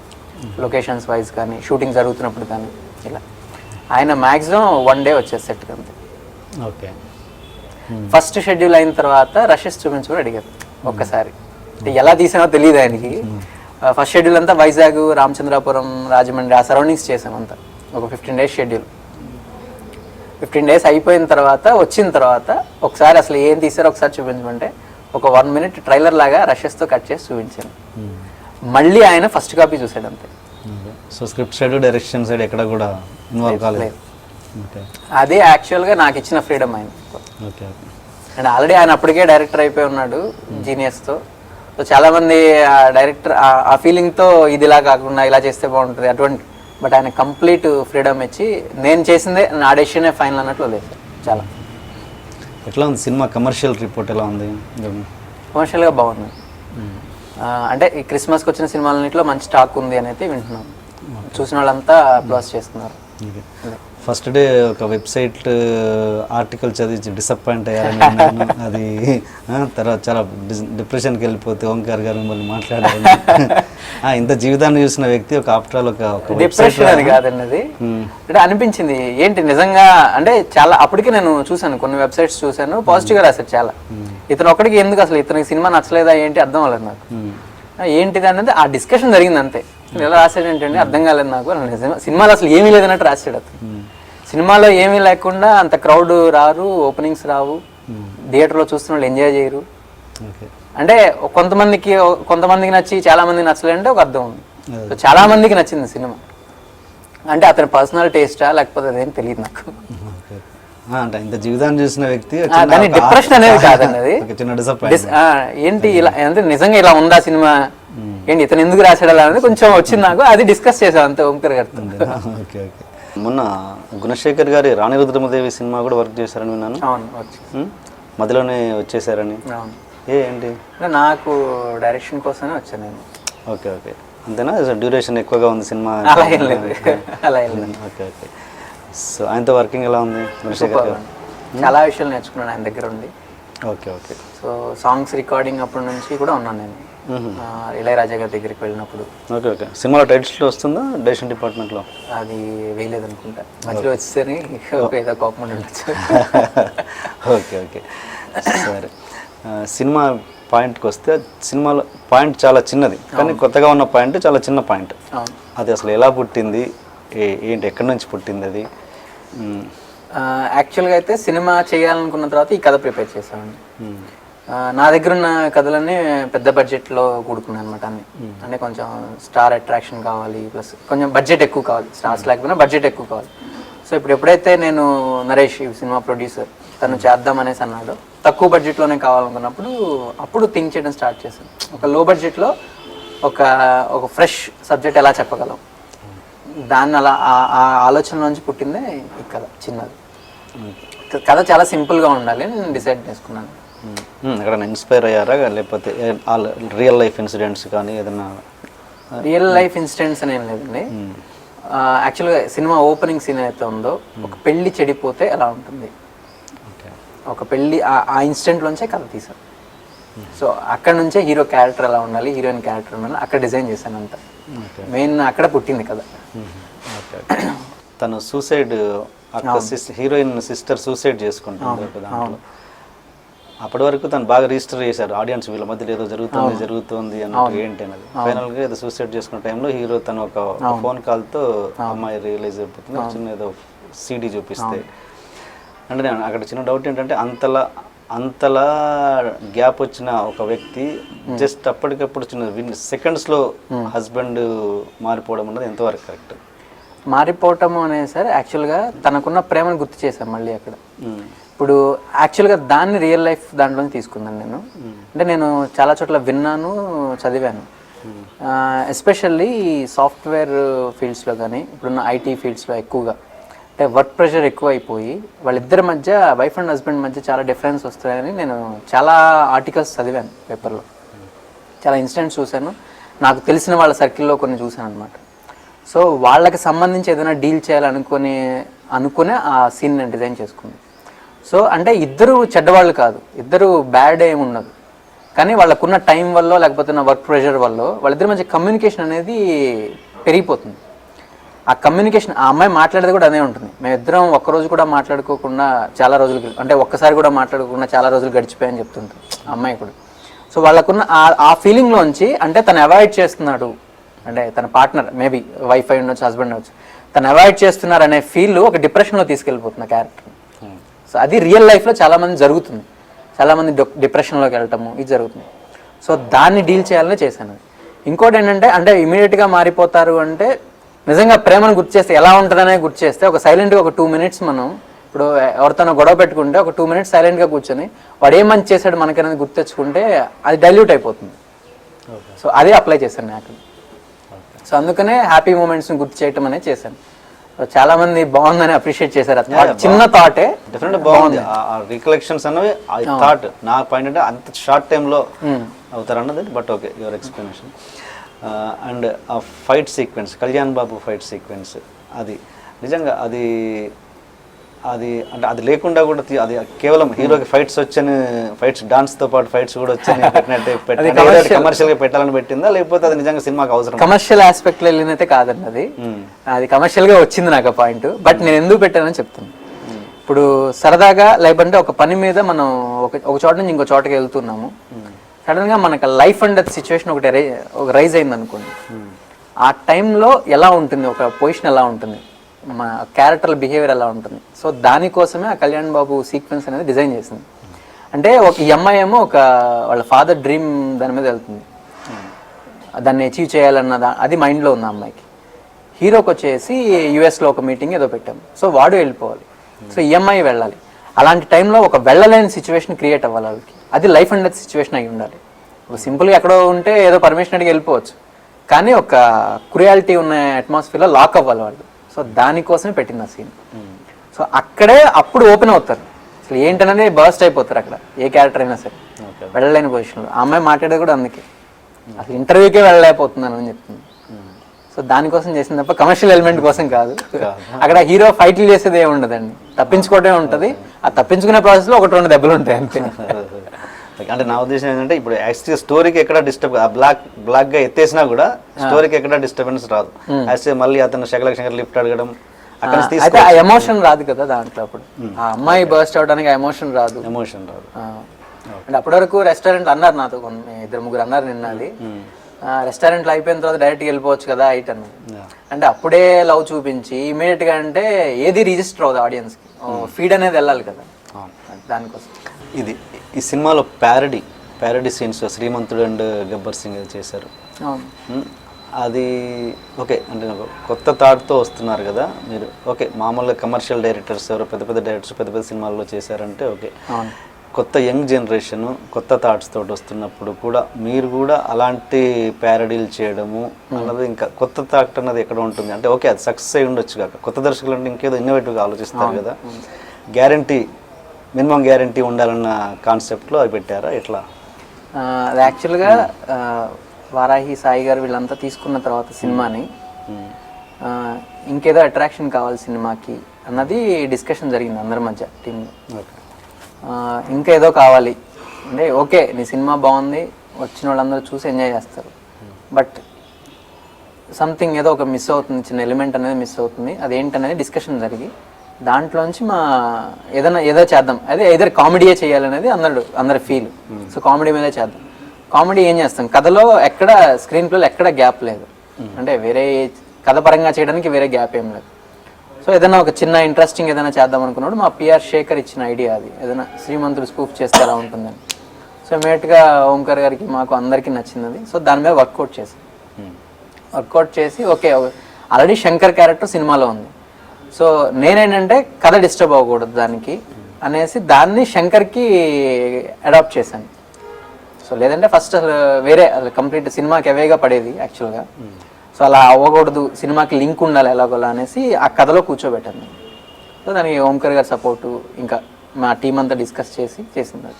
లొకేషన్స్ వైజ్ కానీ, షూటింగ్ జరుగుతున్నప్పుడు కానీ ఇలా. ఆయన మ్యాక్సిమం 1 day వచ్చేది సెట్కి అంతే. ఓకే. ఫస్ట్ షెడ్యూల్ అయిన తర్వాత రషెస్ చూపించుకొని అడిగారు ఒక్కసారి. ఎలా తీసానో తెలియదు ఆయనకి. ఫస్ట్ షెడ్యూల్ అంతా వైజాగ్, రామచంద్రాపురం, రాజమండ్రి ఆ సరౌండింగ్స్ చేసామంతా. ఒక 15 days షెడ్యూల్. 15 days అయిపోయిన తర్వాత వచ్చిన తర్వాత ఒకసారి అసలు ఏం తీసారో ఒకసారి చూపించమంటే ఒక 1 minute ట్రైలర్ లాగా రషెస్తో కట్ చేసి చూపించాను. మళ్ళీ ఆయన ఫస్ట్ కాపీ చూసాడు అంతే. So script side, direction side ఎక్కడ కూడా ఇన్వాల్వ్ కాలేదు. ఓకే అదే యాక్చువల్గా నాకు ఇచ్చిన ఫ్రీడమ్ ఆయన. ఓకే అండ్ ఆల్రెడీ ఆయన అప్పటికే డైరెక్టర్ అయిపోయి ఉన్నాడు జీనియస్తో. సో చాలామంది ఆ డైరెక్టర్ ఆ ఫీలింగ్తో ఇది ఇలా కాకుండా ఇలా చేస్తే బాగుంటుంది అటువంటి, బట్ ఆయన కంప్లీట్ ఫ్రీడమ్ ఇచ్చి నేను చేసిందే నా డెసిషనే ఫైనల్ అన్నట్లు లేదు. చాలా ఎట్లా ఉంది సినిమా కమర్షియల్ రిపోర్ట్ ఎలా ఉంది? కమర్షియల్గా బాగుంది. అంటే ఈ క్రిస్మస్కి వచ్చిన సినిమాలన్నింటిలో మంచి స్టాక్ ఉంది అని అయితే వింటున్నాను. చూసిన వాళ్ళంతా అప్లాస్ చేస్తున్నారు. ఫస్ట్ డే ఒక వెబ్సైట్ ఆర్టికల్ చదివి డిసప్పాయింట్ అయ్యారని విన్నాను. అది తర్వాత చాలా డిప్రెషన్కి వెళ్ళిపోతే ఓంకార్ గారు మిమ్మల్ని మాట్లాడారు. ఇంత జీవితాన్ని చూసిన వ్యక్తి ఒక ఆఫ్టర్ ఆల్ ఒక డిప్రెషన్ అని కాదండి, అది అంటే అనిపించింది ఏంటి నిజంగా అంటే చాలా. అప్పటికే నేను చూశాను కొన్ని వెబ్సైట్స్ చూశాను, పాజిటివ్గా రాశారు చాలా. ఇతను ఒకటికి ఎందుకు అసలు ఇతనికి సినిమా నచ్చలేదా ఏంటి అర్థం అవ్వలేదు నాకు. ఏంటిది అనేది ఆ డిస్కషన్ జరిగింది అంతే. ఎలా రాశాడు ఏంటంటే అర్థం కాలేదు నాకు. సినిమాలో అసలు ఏమీ లేదన్నట్టు రాశాడు అతను. సినిమాలో ఏమీ లేకుండా అంత క్రౌడ్ రారు, ఓపెనింగ్స్ రావు, థియేటర్లో చూస్తున్న వాళ్ళు ఎంజాయ్ చేయరు. అంటే కొంతమందికి నచ్చి చాలా మందికి నచ్చలేదంటే ఒక అర్థం ఉంది. సో చాలా మందికి నచ్చింది సినిమా. అంటే అతని పర్సనల్ టేస్టా లేకపోతే అదేం తెలియదు నాకు. అంటే ఇంత జీవితాన్ని చూసిన వ్యక్తి దాని డిప్రెషన్ అనేది కాదండి, అది ఏంటి ఇలా అంటే నిజంగా ఇలా ఉందా సినిమా, ఏంటి ఇతను ఎందుకు రాశాడు అలా అనేది కొంచెం వచ్చింది నాకు. అది డిస్కస్ చేసాం అంతే ఓంకర్ గారితో. Okay okay. మొన్న గుణశేఖర్ గారి రాణి రుద్రమదేవి సినిమా కూడా వర్క్ చేశారని విన్నాను. అవును, మధ్యలోనే వచ్చేసారని. ఏంటి? నాకు డైరెక్షన్ కోసమే వచ్చాను నేను. ఓకే ఓకే, అంతేనా? డ్యూరేషన్ ఎక్కువగా ఉంది సినిమా? అలా ఏం లేదు, అలా ఏం లేదు. Okay okay. సో ఆయనతో వర్కింగ్ ఎలా ఉంది? గుణశేఖర్ గారు చాలా విషయాలు నేర్చుకున్నాను ఆయన దగ్గర ఉండి. Okay okay. So songs recording అప్పటి నుంచి కూడా ఉన్నాను నేను ఇళయరాజా గారి దగ్గరికి వెళ్ళినప్పుడు. Okay okay. సినిమాలో టైటిల్స్లో వస్తుందా డైరెక్షన్ డిపార్ట్మెంట్లో? అది వేయలేదు అనుకుంటా, మధ్యలో వచ్చేసరి ఏదో కోపం ఉండొచ్చు. ఓకే ఓకే సరే. సినిమా పాయింట్కి వస్తే సినిమాలో పాయింట్ చాలా చిన్నది, కానీ కొత్తగా ఉన్న పాయింట్ చాలా చిన్న పాయింట్. అది అసలు ఎలా పుట్టింది ఏంటి, ఎక్కడి నుంచి పుట్టింది అది? యాక్చువల్గా అయితే సినిమా చేయాలనుకున్న తర్వాత ఈ కథ ప్రిపేర్ చేశానండి. నా దగ్గర ఉన్న కథలన్నీ పెద్ద బడ్జెట్లో కూడుకున్నాయి అనమాట అన్ని. అంటే కొంచెం స్టార్ అట్రాక్షన్ కావాలి, ప్లస్ కొంచెం బడ్జెట్ ఎక్కువ కావాలి. స్టార్స్ లేకపోయినా బడ్జెట్ ఎక్కువ కావాలి. సో ఎప్పుడైతే నేను నరేష్ సినిమా ప్రొడ్యూసర్ తను చేద్దాం అనేసి అన్నాడు, తక్కువ బడ్జెట్లోనే కావాలనుకున్నప్పుడు అప్పుడు థింక్ చేయడం స్టార్ట్ చేశాను. ఒక లో బడ్జెట్లో ఒక ఫ్రెష్ సబ్జెక్ట్ ఎలా చెప్పగలం, దాన్ని అలా ఆ ఆలోచన నుంచి పుట్టిందే ఈ కథ. చిన్నది కథ చాలా సింపుల్గా ఉండాలి నేను డిసైడ్ చేసుకున్నాను. అక్కడ ఇన్స్పైర్ అయ్యారా లేకపోతే రియల్ లైఫ్ ఇన్సిడెంట్స్ కానీ ఏదైనా? రియల్ లైఫ్ ఇన్సిడెంట్స్ అని ఏం లేదండి. యాక్చువల్గా సినిమా ఓపెనింగ్ సీన్ అయితే ఉందో, ఒక పెళ్ళి చెడిపోతే ఎలా ఉంటుంది, ఒక పెళ్ళి ఆ ఇన్సిడెంట్లోంచే కథ తీసాను. సో అక్కడ నుంచే హీరో క్యారెక్టర్ ఎలా ఉండాలి, హీరోయిన్ క్యారెక్టర్ ఉండాలి, అక్కడ డిజైన్ చేశాను అంతా. మెయిన్ అక్కడ పుట్టింది కదా. తను సూసైడ్, హీరోయిన్ సిస్టర్ సూసైడ్ చేసుకుంటుంది దాంట్లో. అప్పటి వరకు తను బాగా రిజిస్టర్ చేశారు ఆడియన్స్, వీళ్ళ మధ్యలో ఏదో జరుగుతుంది అన్నట్టు ఏంటి అనేది. ఫైనల్గా ఏదో సూసైడ్ చేసుకున్న టైంలో హీరో తను ఒక ఫోన్ కాల్తో అమ్మాయి రియలైజ్ అయిపోతుంది, చిన్న ఏదో సీడీ చూపిస్తే. అంటే నేను అక్కడ చిన్న డౌట్ ఏంటంటే అంతలా గ్యాప్ వచ్చిన ఒక వ్యక్తి జస్ట్ అప్పటికప్పుడు చిన్న సెకండ్స్లో హస్బెండ్ మారిపోవడం అన్నది ఎంతవరకు కరెక్ట్? మారిపోవటం అనేది సార్ యాక్చువల్గా తనకున్న ప్రేమను గుర్తు చేశాను మళ్ళీ అక్కడ. ఇప్పుడు యాక్చువల్గా దాన్ని రియల్ లైఫ్ దాంట్లోనే తీసుకున్నాను నేను. అంటే నేను చాలా చోట్ల విన్నాను, చదివాను. ఎస్పెషల్లీ సాఫ్ట్వేర్ ఫీల్డ్స్లో కానీ ఇప్పుడున్న ఐటీ ఫీల్డ్స్లో ఎక్కువగా అంటే వర్క్ ప్రెషర్ ఎక్కువ అయిపోయి వాళ్ళిద్దరి మధ్య, వైఫ్ అండ్ హస్బెండ్ మధ్య చాలా డిఫరెన్స్ వస్తాయని నేను చాలా ఆర్టికల్స్ చదివాను పేపర్లో. చాలా ఇన్సిడెంట్స్ చూశాను, నాకు తెలిసిన వాళ్ళ సర్కిల్లో కొన్ని చూశాను అనమాట. సో వాళ్ళకి సంబంధించి ఏదైనా డీల్ అనుకునే ఆ సీన్ నేను డిజైన్ చేసుకున్నాను. సో అంటే ఇద్దరు చెడ్డవాళ్ళు కాదు, ఇద్దరు బ్యాడ్ ఏమి ఉండదు, కానీ వాళ్ళకున్న టైం వల్ల లేకపోతే నా వర్క్ ప్రెషర్ వల్ల వాళ్ళిద్దరి మధ్య కమ్యూనికేషన్ అనేది పెరిగిపోతుంది. ఆ కమ్యూనికేషన్, ఆ అమ్మాయి మాట్లాడేది కూడా అదే ఉంటుంది. మేమిద్దరం ఒక్కరోజు కూడా మాట్లాడుకోకుండా చాలా రోజులు, అంటే ఒక్కసారి కూడా మాట్లాడుకోకుండా చాలా రోజులు గడిచిపోయాయని చెప్తుంటాం ఆ అమ్మాయి కూడా. సో వాళ్ళకున్న ఆ ఫీలింగ్లోంచి, అంటే తను అవాయిడ్ చేస్తున్నాడు, అంటే తన పార్ట్నర్ మేబీ వైఫ్ అయి ఉండొచ్చు, హస్బెండ్ అవ్వచ్చు, తను అవాయిడ్ చేస్తున్నారు అనే ఫీల్ ఒక డిప్రెషన్లో తీసుకెళ్ళిపోతుంది క్యారెక్టర్. సో అది రియల్ లైఫ్లో చాలామంది జరుగుతుంది, చాలామంది డిప్రెషన్లోకి వెళ్ళటము ఇది జరుగుతుంది. సో దాన్ని డీల్ చేయాలనే చేశాను. ఇంకోటి ఏంటంటే, అంటే ఇమీడియట్గా మారిపోతారు అంటే నిజంగా ప్రేమను గుర్తు చేస్తే ఎలా ఉంటుందనే గుర్తు చేస్తే ఒక సైలెంట్గా ఒక 2 minutes మనం ఇప్పుడు ఎవరితోనో గొడవ పెట్టుకుంటే ఒక 2 minutes సైలెంట్గా కూర్చొని వాడు ఏం మంచి చేశాడు మనకనేది గుర్తు తెచ్చుకుంటే అది డైల్యూట్ అయిపోతుంది. సో అదే అప్లై చేశాను నాకు. సో అందుకనే హ్యాపీ మూమెంట్స్ని గుర్తు చేయటం అనేది చేశాను. చాలా మంది బాగుందని అప్రిషియేట్ చేశారు. చిన్న థాటే డెఫినెట్ బాగుంది. రికలెక్షన్స్ అన్నవి థాట్ నా పాయింట్ అంటే అంత షార్ట్ టైంలో అవుతారు అన్నది. But okay your explanation. And ఆ fight sequence, Kalyan Babu fight sequence, అది నిజంగా అది అది అంటే అది లేకుండా కూడా అది కేవలం హీరోకి ఫైట్స్ వచ్చని, ఫైట్స్ డాన్స్తో పాటు ఫైట్స్ కూడా వచ్చని పెట్టినట్టు కమర్షియల్గా పెట్టాలని పెట్టిందా, లేకపోతే అది నిజంగా సినిమాకి అవసరం? కమర్షియల్ ఆస్పెక్ట్లో వెళ్ళినైతే కాదండి, అది కమర్షియల్గా వచ్చింది నాకు ఆ పాయింట్. బట్ నేను ఎందుకు పెట్టానని చెప్తాను. ఇప్పుడు సరదాగా లేకుంటే ఒక పని మీద మనం ఒక చోట నుంచి ఇంకో చోటకి వెళ్తున్నాము, సడన్గా మనకు లైఫ్ అండ్ డెత్ సిచ్యువేషన్ ఒక రైజ్ అయింది అనుకోండి. ఆ టైంలో ఎలా ఉంటుంది, ఒక పొజిషన్ ఎలా ఉంటుంది, మన క్యారెక్టర్ బిహేవియర్ ఎలా ఉంటుంది. సో దానికోసమే ఆ కళ్యాణ్ బాబు సీక్వెన్స్ అనేది డిజైన్ చేసింది. అంటే ఈ అమ్మాయి ఏమో ఒక వాళ్ళ ఫాదర్ డ్రీమ్ దాని మీద వెళ్తుంది, దాన్ని అచీవ్ చేయాలన్న అది మైండ్లో ఉంది ఆ అమ్మాయికి. హీరోకి వచ్చేసి యుఎస్లో ఒక మీటింగ్ ఏదో పెట్టాము, సో వాడు వెళ్ళిపోవాలి, సో ఈ అమ్మాయి వెళ్ళాలి. అలాంటి టైంలో ఒక వెళ్ళలేని సిచ్యువేషన్ క్రియేట్ అవ్వాలి వాళ్ళకి. అది లైఫ్ అండ్ డెత్ సిచ్యువేషన్ అయి ఉండాలి. ఒక సింపుల్గా ఎక్కడో ఉంటే ఏదో పర్మిషన్ అడిగి వెళ్ళిపోవచ్చు, కానీ ఒక క్రుయాలిటీ ఉన్న అట్మాస్ఫియర్లో లాక్ అవ్వాలి వాళ్ళు. సో దానికోసమే పెట్టింది ఆ సీన్. సో అక్కడే అప్పుడు ఓపెన్ అవుతారు, అసలు ఏంటనేది బర్స్ట్ అయిపోతారు అక్కడ, ఏ క్యారెక్టర్ అయినా సరే వెళ్ళలేని పొజిషన్లో. ఆ అమ్మాయి మాట్లాడేది కూడా అందుకే, అసలు ఇంటర్వ్యూకే వెళ్ళలేకపోతున్నాను అని చెప్తుంది. సో దానికోసం చేసింది తప్ప కమర్షియల్ ఎలిమెంట్ కోసం కాదు. అక్కడ హీరో ఫైట్లు చేసేది ఏమి ఉండదండి, తప్పించుకోవటమే ఉంటుంది. ఆ తప్పించుకునే ప్రాసెస్లో 1-2 దెబ్బలు ఉంటాయి అంతే. అంటే నా ఉద్దేశం ఏంటంటే ఇప్పుడు యాక్చువల్గా స్టోరీకి ఎక్కడ డిస్టర్బ్, బ్లాక్ గా ఎత్తేసినా కూడా స్టోరీకి ఎక్కడ డిస్టర్బెన్స్ రాదు. యాక్చువల్ మళ్ళీ అతను శకలక లిఫ్ట్ అడగడం అయితే ఆ ఎమోషన్ రాదు కదా దాంట్లో. అప్పుడు ఆ అమ్మాయి బర్స్ట్ అవడానికి ఆ ఎమోషన్ రాదు. అంటే అప్పటి వరకు రెస్టారెంట్ అన్నారు నాతో 2-3 అన్నారు నిన్న, అది రెస్టారెంట్లో అయిపోయిన తర్వాత డైరెక్ట్గా వెళ్ళిపోవచ్చు కదా ఐట్ అన్న. అంటే అప్పుడే లవ్ చూపించి ఇమీడియట్గా అంటే ఏది రిజిస్టర్ అవుతుంది ఆడియన్స్కి, ఫీడ్ అనేది వెళ్ళాలి కదా, దానికోసం. ఇది ఈ సినిమాలో parody scenes Srimanthudu and Gabbar Singh చేశారు. అది ఓకే అంటే నాకు కొత్త థాట్తో వస్తున్నారు కదా మీరు. ఓకే మామూలుగా కమర్షియల్ డైరెక్టర్స్ ఎవరో పెద్ద డైరెక్టర్స్ పెద్ద సినిమాల్లో చేశారంటే ఓకే, కొత్త యంగ్ జనరేషను కొత్త థాట్స్ తోటి వస్తున్నప్పుడు కూడా మీరు కూడా అలాంటి ప్యారడీలు చేయడము అన్నది ఇంకా కొత్త థాట్ అన్నది ఎక్కడ ఉంటుంది అంటే ఓకే అది సక్సెస్ అయి ఉండొచ్చు కాక, కొత్త దర్శకులు అంటే ఇంకేదో ఇన్నోవేటివ్గా ఆలోచిస్తారు కదా. మినిమం గ్యారంటీ ఉండాలన్న కాన్సెప్ట్లో అవి పెట్టారా ఎట్లా? అది యాక్చువల్గా వారాహి సాయి గారు వీళ్ళంతా తీసుకున్న తర్వాత సినిమాని ఇంకేదో అట్రాక్షన్ కావాలి సినిమాకి అన్నది డిస్కషన్ జరిగింది అందరి మధ్య టీంలో. ఇంకేదో కావాలి అంటే ఓకే నీ సినిమా బాగుంది, వచ్చిన వాళ్ళందరూ చూసి ఎంజాయ్ చేస్తారు, బట్ సంథింగ్ ఏదో ఒక మిస్ అవుతుంది, చిన్న ఎలిమెంట్ అనేది మిస్ అవుతుంది, అదేంటనేది డిస్కషన్ జరిగి దాంట్లోంచి ఏదో చేద్దాం, అదే ఏదో కామెడీయే చేయాలనేది అందరి ఫీల్. సో కామెడీ మీదే చేద్దాం. కామెడీ ఏం చేస్తాం, కథలో ఎక్కడ స్క్రీన్ ప్లేలో ఎక్కడ గ్యాప్ లేదు, అంటే వేరే కథ పరంగా చేయడానికి వేరే గ్యాప్ ఏం లేదు. సో ఏదైనా ఒక చిన్న ఇంట్రెస్టింగ్ ఏదైనా చేద్దాం అనుకున్నప్పుడు మా పిఆర్ శేఖర్ ఇచ్చిన ఐడియా అది, ఏదైనా శ్రీమంతుడు స్పూఫ్ చేస్తే ఎలా ఉంటుందని. సో ఇమీడియట్గా ఓంకార్ గారికి మాకు అందరికీ నచ్చింది అది. సో దాని మీద వర్కౌట్ చేసి ఓకే ఆల్రెడీ శంకర్ క్యారెక్టర్ సినిమాలో ఉంది, సో నేనేంటంటే కథ డిస్టర్బ్ అవ్వకూడదు దానికి అనేసి దాన్ని శంకర్కి అడాప్ట్ చేశాను. సో లేదంటే ఫస్ట్ అసలు వేరే కంప్లీట్ సినిమాకి అవేగా పడేది యాక్చువల్గా. సో అలా అవ్వకూడదు, సినిమాకి లింక్ ఉండాలి ఎలాగోలా అనేసి ఆ కథలో కూర్చోబెట్టాను. సో దానికి ఓంకార్ గారి సపోర్టు ఇంకా మా టీం అంతా డిస్కస్ చేసింది.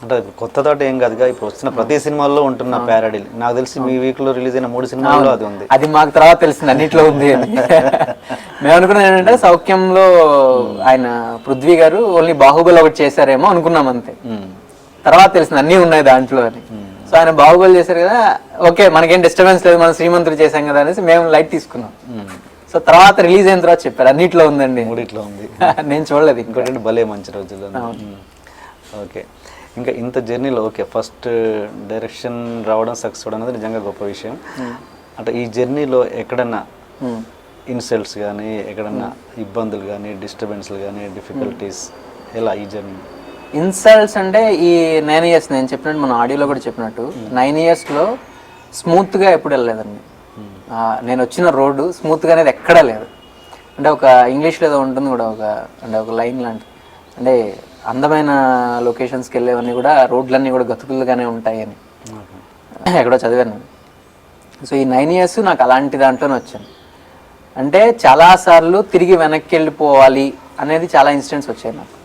అంటే కొత్త థాట్ ఏం కాదుగా, ఇప్పుడు వచ్చిన ప్రతి సినిమాల్లో ఉంటున్న ప్యారడీ. నాకు తెలిసి మీ వీక్లో రిలీజ్ అయిన 3 సినిమాల్లో అది ఉంది. అది మాకు తర్వాత తెలిసింది అన్నిట్లో ఉంది అని. మేము అనుకున్నాం ఏంటంటే సౌఖ్యంలో ఆయన పృథ్వీ గారు ఓన్లీ బాహుబలి ఒకటి చేశారేమో అనుకున్నాం అంతే, తర్వాత తెలిసింది అన్నీ ఉన్నాయి దాంట్లో అని. సో ఆయన బాహుబలి చేశారు కదా, ఓకే మనకేం డిస్టర్బెన్స్ లేదు, మనం శ్రీమంతుడు చేశాం కదా అనేసి మేము లైట్ తీసుకున్నాం. సో తర్వాత రిలీజ్ అయిన తర్వాత చెప్పారు అన్నిట్లో ఉందండి. 3 ఉంది. నేను చూడలేదు. ఇంకోటి భలే మంచి రోజుల్లో. ఓకే, ఇంకా ఇంత జర్నీలో ఓకే ఫస్ట్ డైరెక్షన్ రావడం సక్సెస్ అవడం అనేది నిజంగా గొప్ప విషయం. అంటే ఈ జర్నీలో ఎక్కడన్నా ఇన్సల్ట్స్ కానీ, ఎక్కడన్నా ఇబ్బందులు కానీ, డిస్టర్బెన్స్లు కానీ, డిఫికల్టీస్ ఎలా ఈ జర్నీ? ఇన్సల్ట్స్ అంటే ఈ 9 years నేను చెప్పినట్టు మన ఆడియోలో కూడా చెప్పినట్టు 9 yearsలో స్మూత్గా ఎప్పుడు వెళ్ళలేదండి. నేను వచ్చిన రోడ్డు స్మూత్గా అనేది ఎక్కడా లేదు. అంటే ఒక ఇంగ్లీష్లో ఏదో ఉంటుంది కూడా, ఒక లైన్ లాంటి, అంటే అందమైన లొకేషన్స్కి వెళ్ళేవన్నీ కూడా రోడ్లన్నీ కూడా గతుకులుగానే ఉంటాయి అని ఎక్కడో చదివాను. సో ఈ 9 years నాకు అలాంటి దాంట్లోనే వచ్చాను. అంటే చాలాసార్లు తిరిగి వెనక్కి వెళ్ళిపోవాలి అనేది చాలా ఇన్సిడెంట్స్ వచ్చాయి నాకు,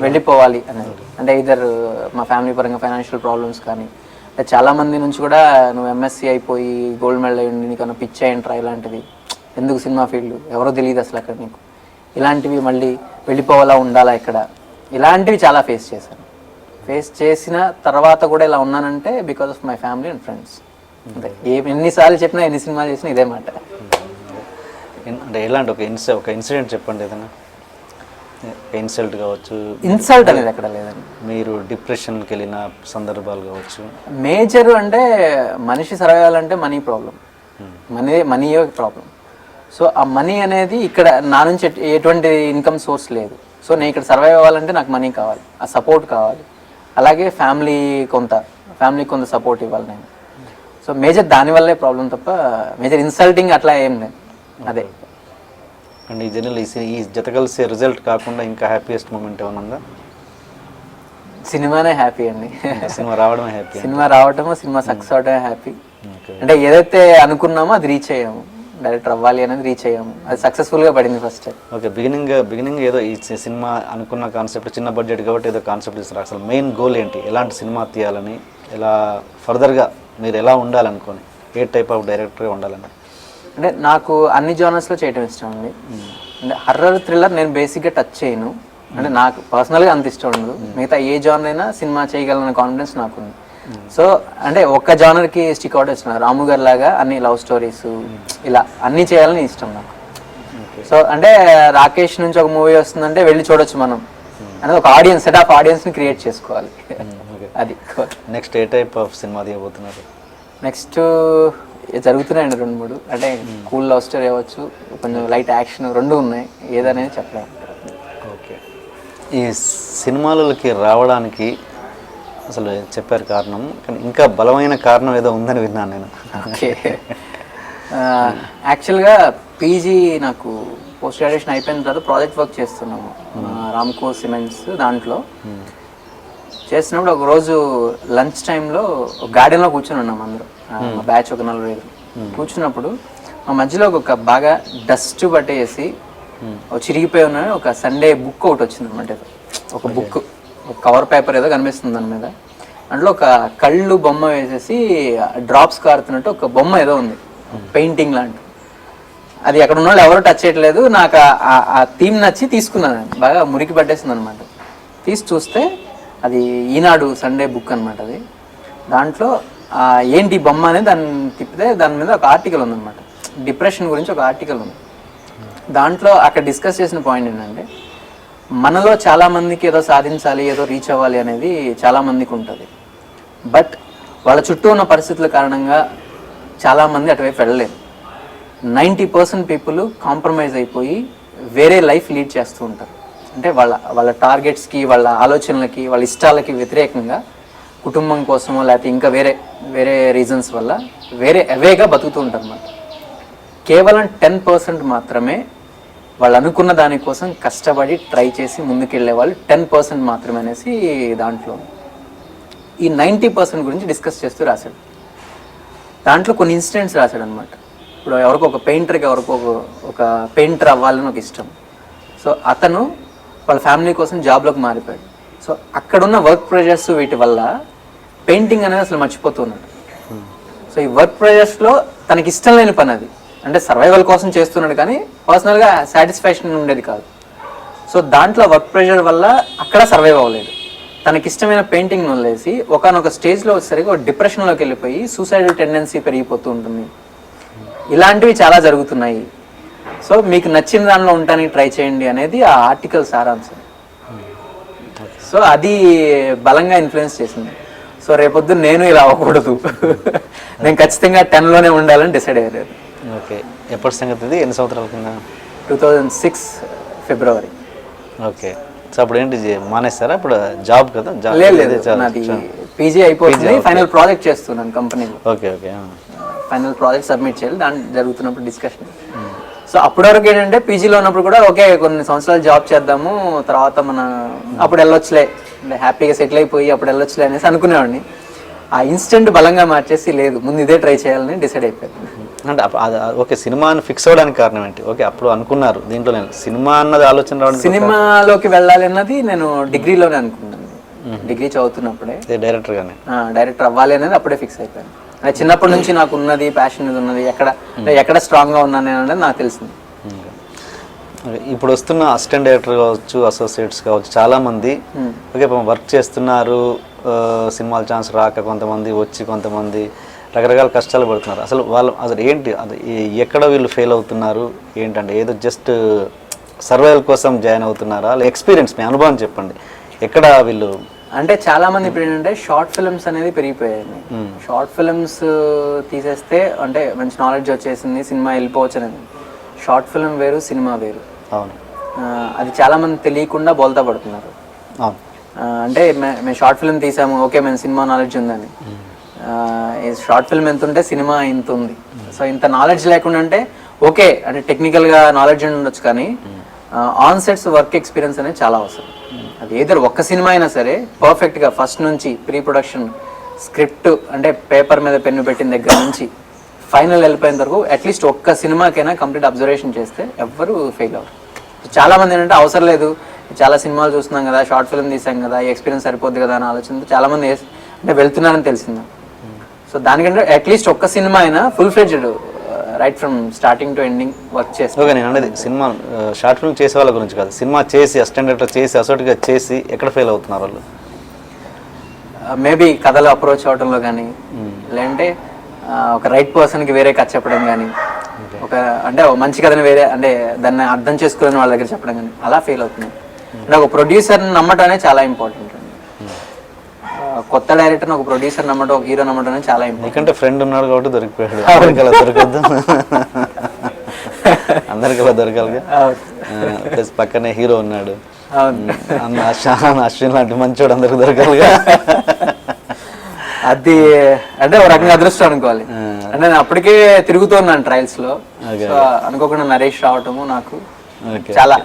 వెళ్ళిపోవాలి అనేది. అంటే ఇద్దరు మా ఫ్యామిలీ పరంగా ఫైనాన్షియల్ ప్రాబ్లమ్స్ కానీ, చాలామంది నుంచి కూడా నువ్వు MSc అయిపోయి గోల్డ్ మెడల్ అయ్యి నీకన్నా పిచ్ అయ్యంట్రా ఇలాంటివి, ఎందుకు సినిమా ఫీల్డ్, ఎవరో తెలియదు అసలు అక్కడ నీకు, ఇలాంటివి మళ్ళీ వెళ్ళిపోవాలా ఉండాలా ఇక్కడ, ఇలాంటివి చాలా ఫేస్ చేశాను. ఫేస్ చేసిన తర్వాత కూడా ఇలా ఉన్నానంటే because of my family and friends. అంటే ఎన్నిసార్లు చెప్పినా ఎన్ని సినిమాలు చేసినా ఇదే మాట. అంటే ఎలాంటి ఒక ఇన్సిడెంట్ చెప్పండి, ఏదైనా ఇన్సల్ట్ కావచ్చు. ఇన్సల్ట్ అనేది ఎక్కడ లేదండి. మీరు డిప్రెషన్కి వెళ్ళిన సందర్భాలు కావచ్చు. మేజర్ అంటే మనిషి సర్వైవ్ అవ్వాలంటే మనీ ప్రాబ్లం, మనీయే ప్రాబ్లం. సో ఆ మనీ అనేది ఇక్కడ నా నుంచి ఎటువంటి ఇన్కమ్ సోర్స్ లేదు. సో నేను ఇక్కడ సర్వైవ్ అవ్వాలంటే నాకు మనీ కావాలి, ఆ సపోర్ట్ కావాలి, అలాగే ఫ్యామిలీకి కొంత సపోర్ట్ ఇవ్వాలి నేను. సో మేజర్ దానివల్లే ప్రాబ్లం తప్ప మేజర్ ఇన్సల్టింగ్ అట్లా ఏం లేదు. అదే అండ్ ఈ జర్నీలో ఈ జత కలిసే రిజల్ట్ కాకుండా ఇంకా హ్యాపీయెస్ట్ మూమెంట్ ఏమైనా ఉందా? సినిమానే హ్యాపీ అండి. సినిమా రావడమే హ్యాపీ. సినిమా రావటము, సినిమా సక్సెస్ అవడమే హ్యాపీ. అంటే ఏదైతే అనుకున్నామో అది రీచ్ అయ్యాము, డైరెక్టర్ అవ్వాలి అనేది రీచ్ అయ్యాము, అది సక్సెస్ఫుల్గా పడింది ఫస్ట్. ఓకే, బిగినింగ్ ఏదో ఈ సినిమా అనుకున్న కాన్సెప్ట్ చిన్న బడ్జెట్ కాబట్టి ఏదో కాన్సెప్ట్ ఇస్తారు. అసలు మెయిన్ గోల్ ఏంటి, ఎలాంటి సినిమా తీయాలని, ఎలా ఫర్దర్గా మీరు ఎలా ఉండాలనుకోని, ఏ టైప్ ఆఫ్ డైరెక్టర్గా ఉండాలని? అంటే నాకు అన్ని జానర్స్లో చేయడం ఇష్టం అండి. అంటే హర్రర్ థ్రిల్లర్ నేను బేసిక్గా టచ్ చేయను, అంటే నాకు పర్సనల్గా అంత ఇష్టం ఉండదు. మిగతా ఏ జానర్ అయినా సినిమా చేయగలన కాన్ఫిడెన్స్ నాకుంది. సో అంటే ఒక్క జానర్కి స్టిక్ అవుట్ ఇస్తున్నారు, రాము గారి లాగా అన్ని లవ్ స్టోరీస్ ఇలా అన్నీ చేయాలని ఇష్టం నాకు. సో అంటే రాకేష్ నుంచి ఒక మూవీ వస్తుందంటే వెళ్ళి చూడొచ్చు మనం, అనేది ఒక ఆడియన్స్, సెట్ ఆఫ్ ఆడియన్స్ని క్రియేట్ చేసుకోవాలి. అది నెక్స్ట్ ఏ టైప్ ఆఫ్ సినిమా తీయబోతున్నారు? నెక్స్ట్ జరుగుతున్నాయండి 2-3, అంటే కూల్ లవ్ స్టోరీ అవ్వచ్చు, కొంచెం లైట్ యాక్షన్, 2 ఉన్నాయి, ఏదనేది చెప్పలేము. ఓకే, ఈ సినిమాలకి రావడానికి అసలు చెప్పారు కారణం, కానీ ఇంకా బలమైన కారణం ఏదో ఉందని విన్నాను నేను. ఓకే, యాక్చువల్గా పీజీ నాకు పోస్ట్ గ్రాడ్యుయేషన్ అయిపోయిన తర్వాత ప్రాజెక్ట్ వర్క్ చేస్తున్నాము రామ్కో సిమెంట్స్ దాంట్లో. చేస్తున్నప్పుడు ఒక రోజు లంచ్ టైంలో ఒక గార్డెన్లో కూర్చొని ఉన్నాం అందరూ, మా బ్యాచ్ ఒక 4-5 కూర్చున్నప్పుడు మా మధ్యలో ఒక బాగా డస్ట్ పట్టేసి చిరిగిపోయి ఉన్న ఒక సండే బుక్ ఒకటి వచ్చింది అనమాట. ఒక బుక్, ఒక కవర్ పేపర్ ఏదో కనిపిస్తుంది దాని మీద, దాంట్లో ఒక కళ్ళు బొమ్మ వేసేసి డ్రాప్స్ కారుతున్నట్టు ఒక బొమ్మ ఏదో ఉంది, పెయింటింగ్ లాంటి. అది అక్కడ ఉన్న వాళ్ళు ఎవరు టచ్ చేయట్లేదు. నాకు ఆ థీమ్ నచ్చి తీసుకున్నాను, బాగా మురికి పట్టేసింది అనమాట. తీసి చూస్తే అది ఈనాడు సండే బుక్ అనమాట. అది దాంట్లో ఏంటి బొమ్మ అనేది దాన్ని తిప్పితే దాని మీద ఒక ఆర్టికల్ ఉందన్నమాట, డిప్రెషన్ గురించి ఒక ఆర్టికల్ ఉంది. దాంట్లో అక్కడ డిస్కస్ చేసిన పాయింట్ ఏంటంటే, మనలో చాలామందికి ఏదో సాధించాలి, ఏదో రీచ్ అవ్వాలి అనేది చాలామందికి ఉంటుంది. బట్ వాళ్ళ చుట్టూ ఉన్న పరిస్థితుల కారణంగా చాలామంది అటువైపు వెళ్ళలేరు. 90% పీపుల్ కాంప్రమైజ్ అయిపోయి వేరే లైఫ్ లీడ్ చేస్తూ ఉంటారు. అంటే వాళ్ళ టార్గెట్స్కి, వాళ్ళ ఆలోచనలకి, వాళ్ళ ఇష్టాలకి వ్యతిరేకంగా కుటుంబం కోసమో లేకపోతే ఇంకా వేరే రీజన్స్ వల్ల వేరే అవేగా బతుకుతూ ఉంటారు అన్నమాట. కేవలం 10% మాత్రమే వాళ్ళు అనుకున్న దానికోసం కష్టపడి ట్రై చేసి ముందుకెళ్ళే వాళ్ళు 10% మాత్రమే అనేసి దాంట్లో ఈ 90% గురించి డిస్కస్ చేస్తూ రాశాడు. దాంట్లో కొన్ని ఇన్సిడెంట్స్ రాశాడు అనమాట. ఇప్పుడు ఎవరికో ఒక పెయింటర్కి ఎవరికో ఒక పెయింటర్ అవ్వాలని ఒక ఇష్టం. సో అతను వాళ్ళ ఫ్యామిలీ కోసం జాబ్లోకి మారిపోయాడు. సో అక్కడున్న వర్క్ ప్రెషర్స్ వీటి వల్ల పెయింటింగ్ అనేది అసలు మర్చిపోతున్నాడు. సో ఈ వర్క్ ప్రెషర్స్లో తనకి ఇష్టం లేని పని అది, అంటే సర్వైవల్ కోసం చేస్తున్నాడు కానీ పర్సనల్గా సాటిస్ఫాక్షన్ ఉండేది కాదు. సో దాంట్లో వర్క్ ప్రెషర్ వల్ల అక్కడ సర్వైవ్ అవ్వలేదు. తనకిష్టమైన పెయింటింగ్ వదిలేసి ఒకనొక స్టేజ్లో వచ్చేసరికి ఒక డిప్రెషన్లోకి వెళ్ళిపోయి సూసైడల్ టెండెన్సీ పెరిగిపోతూ ఉంటుంది. ఇలాంటివి చాలా జరుగుతున్నాయి. సో మీకు నచ్చిన దానిలో ఉండడానికి ట్రై చేయండి అనేది ఆ ఆర్టికల్ సారాంశం. సో అది బలంగా ఇన్ఫ్లుయెన్స్ చేసింది. సో రేపొద్దు నేను ఇలా అవ్వకూడదు, నేను ఖచ్చితంగా 10లోనే ఉండాలని డిసైడ్ అయ్యారు. ఓకే, ఎప్పటి సంగతి ఇది? ఎన్ని సంవత్సరాల కింద? 2006 ఫిబ్రవరి. ఓకే, సో అప్పుడు ఏంటి మానేస్తారా? ఇప్పుడు జాబ్ కదా? లేదు, నాది పీజీ అయిపోయింది, ఫైనల్ ప్రాజెక్ట్ చేస్తున్నాను కంపెనీలో. Okay okay, final project submit చేయాలి, దాని జరుగుతున్నప్పుడు డిస్కషన్. సో అప్పటి వరకు ఏంటంటే పీజీలో ఉన్నప్పుడు కూడా ఓకే కొన్ని సంవత్సరాలు జాబ్ చేద్దాము, తర్వాత అప్పుడు వెళ్ళొచ్చులే, హ్యాపీగా సెటిల్ అయిపోయి అప్పుడు వెళ్ళొచ్చులే అనేసి అనుకునేవాడిని. ఆ ఇన్స్టెంట్ బలంగా మార్చేసి లేదు, ముందు ఇదే ట్రై చేయాలని డిసైడ్ అయిపోయాను. అంటే ఓకే సినిమాని ఫిక్స్ అవ్వడానికి కారణం ఏంటి? ఓకే అప్పుడు అనుకున్నారు దీంట్లో సినిమా అన్నది ఆలోచన రావడం, సినిమాలోకి వెళ్ళాలి అన్నది నేను డిగ్రీలోనే అనుకున్నాను. డిగ్రీ చదువుతున్నప్పుడే డైరెక్టర్ అవ్వాలి అనేది అప్పుడే ఫిక్స్ అయిపోయాను. చిన్నప్పటి నుంచి నాకు ఉన్నది ప్యాషన్ ఉన్నది, ఎక్కడ స్ట్రాంగ్గా ఉన్నాను అనేది నాకు తెలిసింది. ఇప్పుడు వస్తున్న అసిస్టెంట్ డైరెక్టర్ కావచ్చు, అసోసియేట్స్ కావచ్చు, చాలామంది ఓకే వర్క్ చేస్తున్నారు, సినిమాల ఛాన్స్ రాక కొంతమంది వచ్చి, కొంతమంది రకరకాల కష్టాలు పడుతున్నారు. అసలు ఏంటి అది, ఎక్కడ వీళ్ళు ఫెయిల్ అవుతున్నారు ఏంటంటే, ఏదో జస్ట్ సర్వైవల్ కోసం జాయిన్ అవుతున్నారా? ఎక్స్పీరియన్స్ మీ అనుభవం చెప్పండి, ఎక్కడ వీళ్ళు అంటే చాలా మంది ఇప్పుడు ఏంటంటే షార్ట్ ఫిల్మ్స్ అనేది పెరిగిపోయాయి. షార్ట్ ఫిల్మ్స్ తీసేస్తే అంటే మంచి నాలెడ్జ్ వచ్చేసింది, సినిమా వెళ్ళిపోవచ్చు అనేది. షార్ట్ ఫిల్మ్ వేరు, సినిమా వేరు. అవును, అది చాలా మంది తెలియకుండా బోల్తా పడుతున్నారు. అవును, అంటే మేము షార్ట్ ఫిల్మ్ తీసాము, ఓకే మేము సినిమా నాలెడ్జ్ ఉందని. షార్ట్ ఫిల్మ్ ఎంత ఉంటే సినిమా ఇంత ఉంది. సో ఇంత నాలెడ్జ్ లేకుండా అంటే ఓకే అంటే టెక్నికల్గా నాలెడ్జ్ ఉండొచ్చు, కానీ ఆన్ సెట్స్ వర్క్ ఎక్స్పీరియన్స్ అనేది చాలా అవసరం. అది ఏదైనా ఒక్క సినిమా అయినా సరే పర్ఫెక్ట్గా ఫస్ట్ నుంచి ప్రీ ప్రొడక్షన్, స్క్రిప్ట్ అంటే పేపర్ మీద పెన్ను పెట్టిన దగ్గర నుంచి ఫైనల్ వెళ్ళిపోయిన వరకు అట్లీస్ట్ ఒక్క సినిమాకైనా కంప్లీట్ అబ్జర్వేషన్ చేస్తే ఎవ్వరు ఫెయిల్ అవ్వరు. చాలా మంది ఏంటంటే అవసరం లేదు, చాలా సినిమాలు చూస్తున్నాం కదా, షార్ట్ ఫిల్మ్ తీసాం కదా, ఈ ఎక్స్పీరియన్స్ సరిపోద్ది కదా అని ఆలోచనతో చాలా మంది అంటే వెళ్తున్నారని తెలిసింది. సో దానికంటే అట్లీస్ట్ ఒక్క సినిమా అయినా full fledged right from starting to ending work చేస్తాను. ఓకే, నేను అనేది సినిమా షార్ట్ ఫిల్మ్ చేసే వాళ్ళ గురించి కాదు, సినిమా చేసి అసిస్టెంట్ డైరెక్టర్ చేసి అసోటిగా చేసి ఎక్కడ ఫెయిల్ అవుతున్నారు వాళ్ళు? మేబీ కథలు అప్రోచ్ అవడంలో కానీ, లేదంటే ఒక రైట్ పర్సన్కి వేరే కథ చెప్పడం కానీ, అంటే మంచి కథని వేరే అంటే దాన్ని అర్థం చేసుకోలేని వాళ్ళ దగ్గర చెప్పడం కానీ, అలా ఫెయిల్ అవుతున్నాయి. అంటే ఒక ప్రొడ్యూసర్ని నమ్మటం అనేది చాలా ఇంపార్టెంట్ అండి. కొత్త డైరెక్టర్ ఒక ప్రొడ్యూసర్ నమ్మటం, ఒక హీరో నమ్మటం అనేది చాలా ఇంపార్టెంట్. ఎందుకంటే ఫ్రెండ్ ఉన్నాడు కాబట్టి దొరికిపోయాడు, అందరికలా దొరకద్దు, అందరికలా దొరకాలిగా. ప్లస్ పక్కనే హీరో ఉన్నాడు, అశ్విన్ లాంటి మంచోడు అందరికి దొరకాలిగా. అది అంటే ఒక రకంగా అదృష్టం అనుకోవాలి. అంటే నేను అప్పటికే తిరుగుతున్నాను ట్రయల్స్ లో, అనుకోకుండా నరేష్ రావటము నాకు చాలా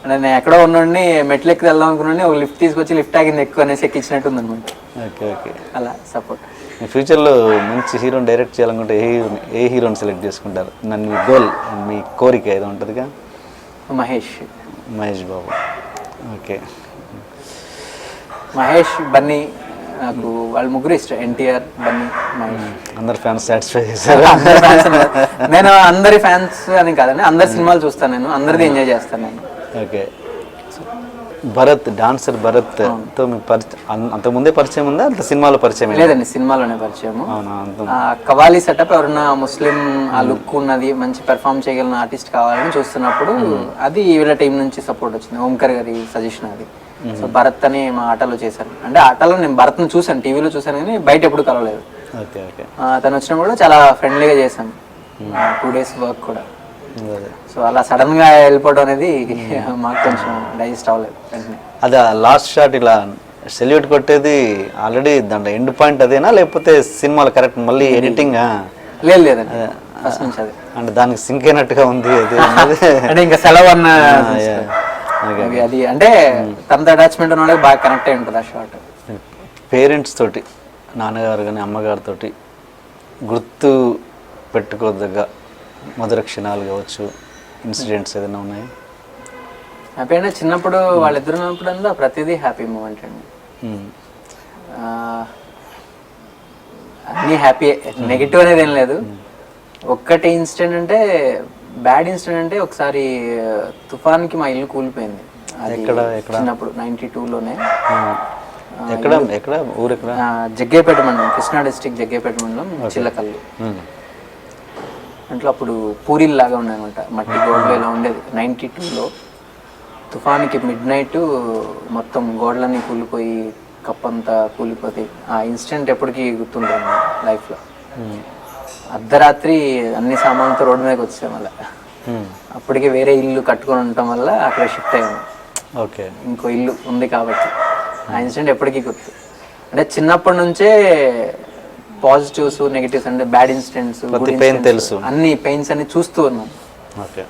అంటే నేను ఎక్కడో ఉన్నోడిని మెట్లు ఎక్కి వెళ్దాం అనుకున్నాను, ఒక లిఫ్ట్ తీసుకొచ్చి లిఫ్ట్ ఆగింది ఎక్కువ అనేసి ఎక్కించినట్టు ఉంది అనమాట. ఓకే ఓకే, అలా సపోర్ట్. మీ ఫ్యూచర్లో మంచి హీరోని డైరెక్ట్ చేయాలనుకుంటే ఏ హీరోని సెలెక్ట్ చేసుకుంటారు? నన్ను మీ గోల్, మీ కోరిక ఏదో ఉంటుందిగా? మహేష్ బాబు. ఓకే, మహేష్, బన్నీ, నాకు వాళ్ళు ముగ్గురు ఇష్టం. ఎన్టీఆర్, బన్నీ, మహేష్. అందరు ఫ్యాన్స్ సాటిస్ఫై చేశారు? నేను అందరి ఫ్యాన్స్ అని కాదండి, అందరి సినిమాలు చూస్తాను, నేను అందరిది ఎంజాయ్ చేస్తాను నేను. ఓకే, భరత్, డాన్సర్ భరత్ తో మీకు అంతకుముందే పరిచయం ఉందా, అంత సినిమాలో పరిచయం? లేదండి, సినిమాలోనే పరిచయము. కవాలి సెటప్ ఎవరన్నా ముస్లిం ఆ లుక్ ఉన్నది, మంచి పెర్ఫామ్ చేయగలిగిన ఆర్టిస్ట్ కావాలని చూస్తున్నప్పుడు అది వీళ్ళ టీం నుంచి సపోర్ట్ వచ్చింది, ఓంకర్ గారి సజెషన్ అది. సో భరత్ అని మా ఆటలో చేశాను. అంటే ఆటలో నేను భరత్ను చూసాను, టీవీలో చూసాను, కానీ బయట ఎప్పుడు కలవలేదు. తను వచ్చినప్పుడు కూడా చాలా ఫ్రెండ్లీగా చేశాను, 2 days వర్క్ కూడా. సో అలా సడన్ గా వెళ్ళిపోవడం అనేది మాకు కొంచెం డైజెస్ట్ అవ్వలేదు. అది లాస్ట్ షాట్ ఇలా సెల్యూట్ కొట్టేది ఆల్రెడీ దాంట్లో ఎండ్ పాయింట్ అదేనా, లేకపోతే సినిమాలో కరెక్ట్ మళ్ళీ ఎడిటింగ్? లేదండి, ఫస్ట్ నుంచి అదే. అంటే దానికి సింక్ అయినట్టుగా ఉంది అది. అంటే ఇంకా సెలవు అన్న అది, అంటే తనతో అటాచ్మెంట్ ఉన్న బాగా కనెక్ట్ అయి ఉంటుంది ఆ షాట్. పేరెంట్స్ తోటి, నాన్నగారు కానీ అమ్మగారితో గుర్తు పెట్టుకోదగ్గ మధుర క్షణాలు కావచ్చు, ఇన్సిడెంట్స్ ఏదైనా ఉన్నాయి? హ్యాపీ అంటే చిన్నప్పుడు వాళ్ళిద్దరు ఉన్నప్పుడు ప్రతిదీ హ్యాపీ మూమెంట్ అండి. అన్నీ హ్యాపీ, నెగిటివ్ అనేది ఏం లేదు. ఒక్కటి ఇన్సిడెంట్ అంటే బ్యాడ్ ఇన్సిడెంట్ అంటే ఒకసారి తుఫాన్కి మా ఇల్లు కూలిపోయింది. చిన్నప్పుడు 92లోనే. జగ్గేపేట మండలం, కృష్ణా డిస్ట్రిక్ట్ జగ్గేపేట మండలం, చిల్లకల్లు. అంటే అప్పుడు పూరీలు లాగా ఉన్నాయన్నమాట, మట్టి గోడలు ఇలా ఉండేది. 92లో తుఫాన్కి మిడ్-నైట్ మొత్తం గోడలన్నీ కూలిపోయి కప్పంతా కూలిపోతే ఆ ఇన్సిడెంట్ ఎప్పటికీ గుర్తుంటుంది లైఫ్లో. అర్ధరాత్రి అన్ని సామాన్లతో రోడ్డు మీదకి వచ్చాము. అలా అప్పటికే వేరే ఇల్లు కట్టుకొని ఉండటం వల్ల అక్కడ షిఫ్ట్ అయ్యాము. ఓకే, ఇంకో ఇల్లు ఉంది కాబట్టి ఆ ఇన్సిడెంట్ ఎప్పటికీ గుర్తు. అంటే చిన్నప్పటి నుంచే పాజిటివ్స్ నెగిటివ్స్ అంటే బ్యాడ్ ఇన్సిడెంట్స్ తెలుసు, అన్ని పెయిన్స్ అన్ని చూస్తూ ఉన్నాను. ఓకే.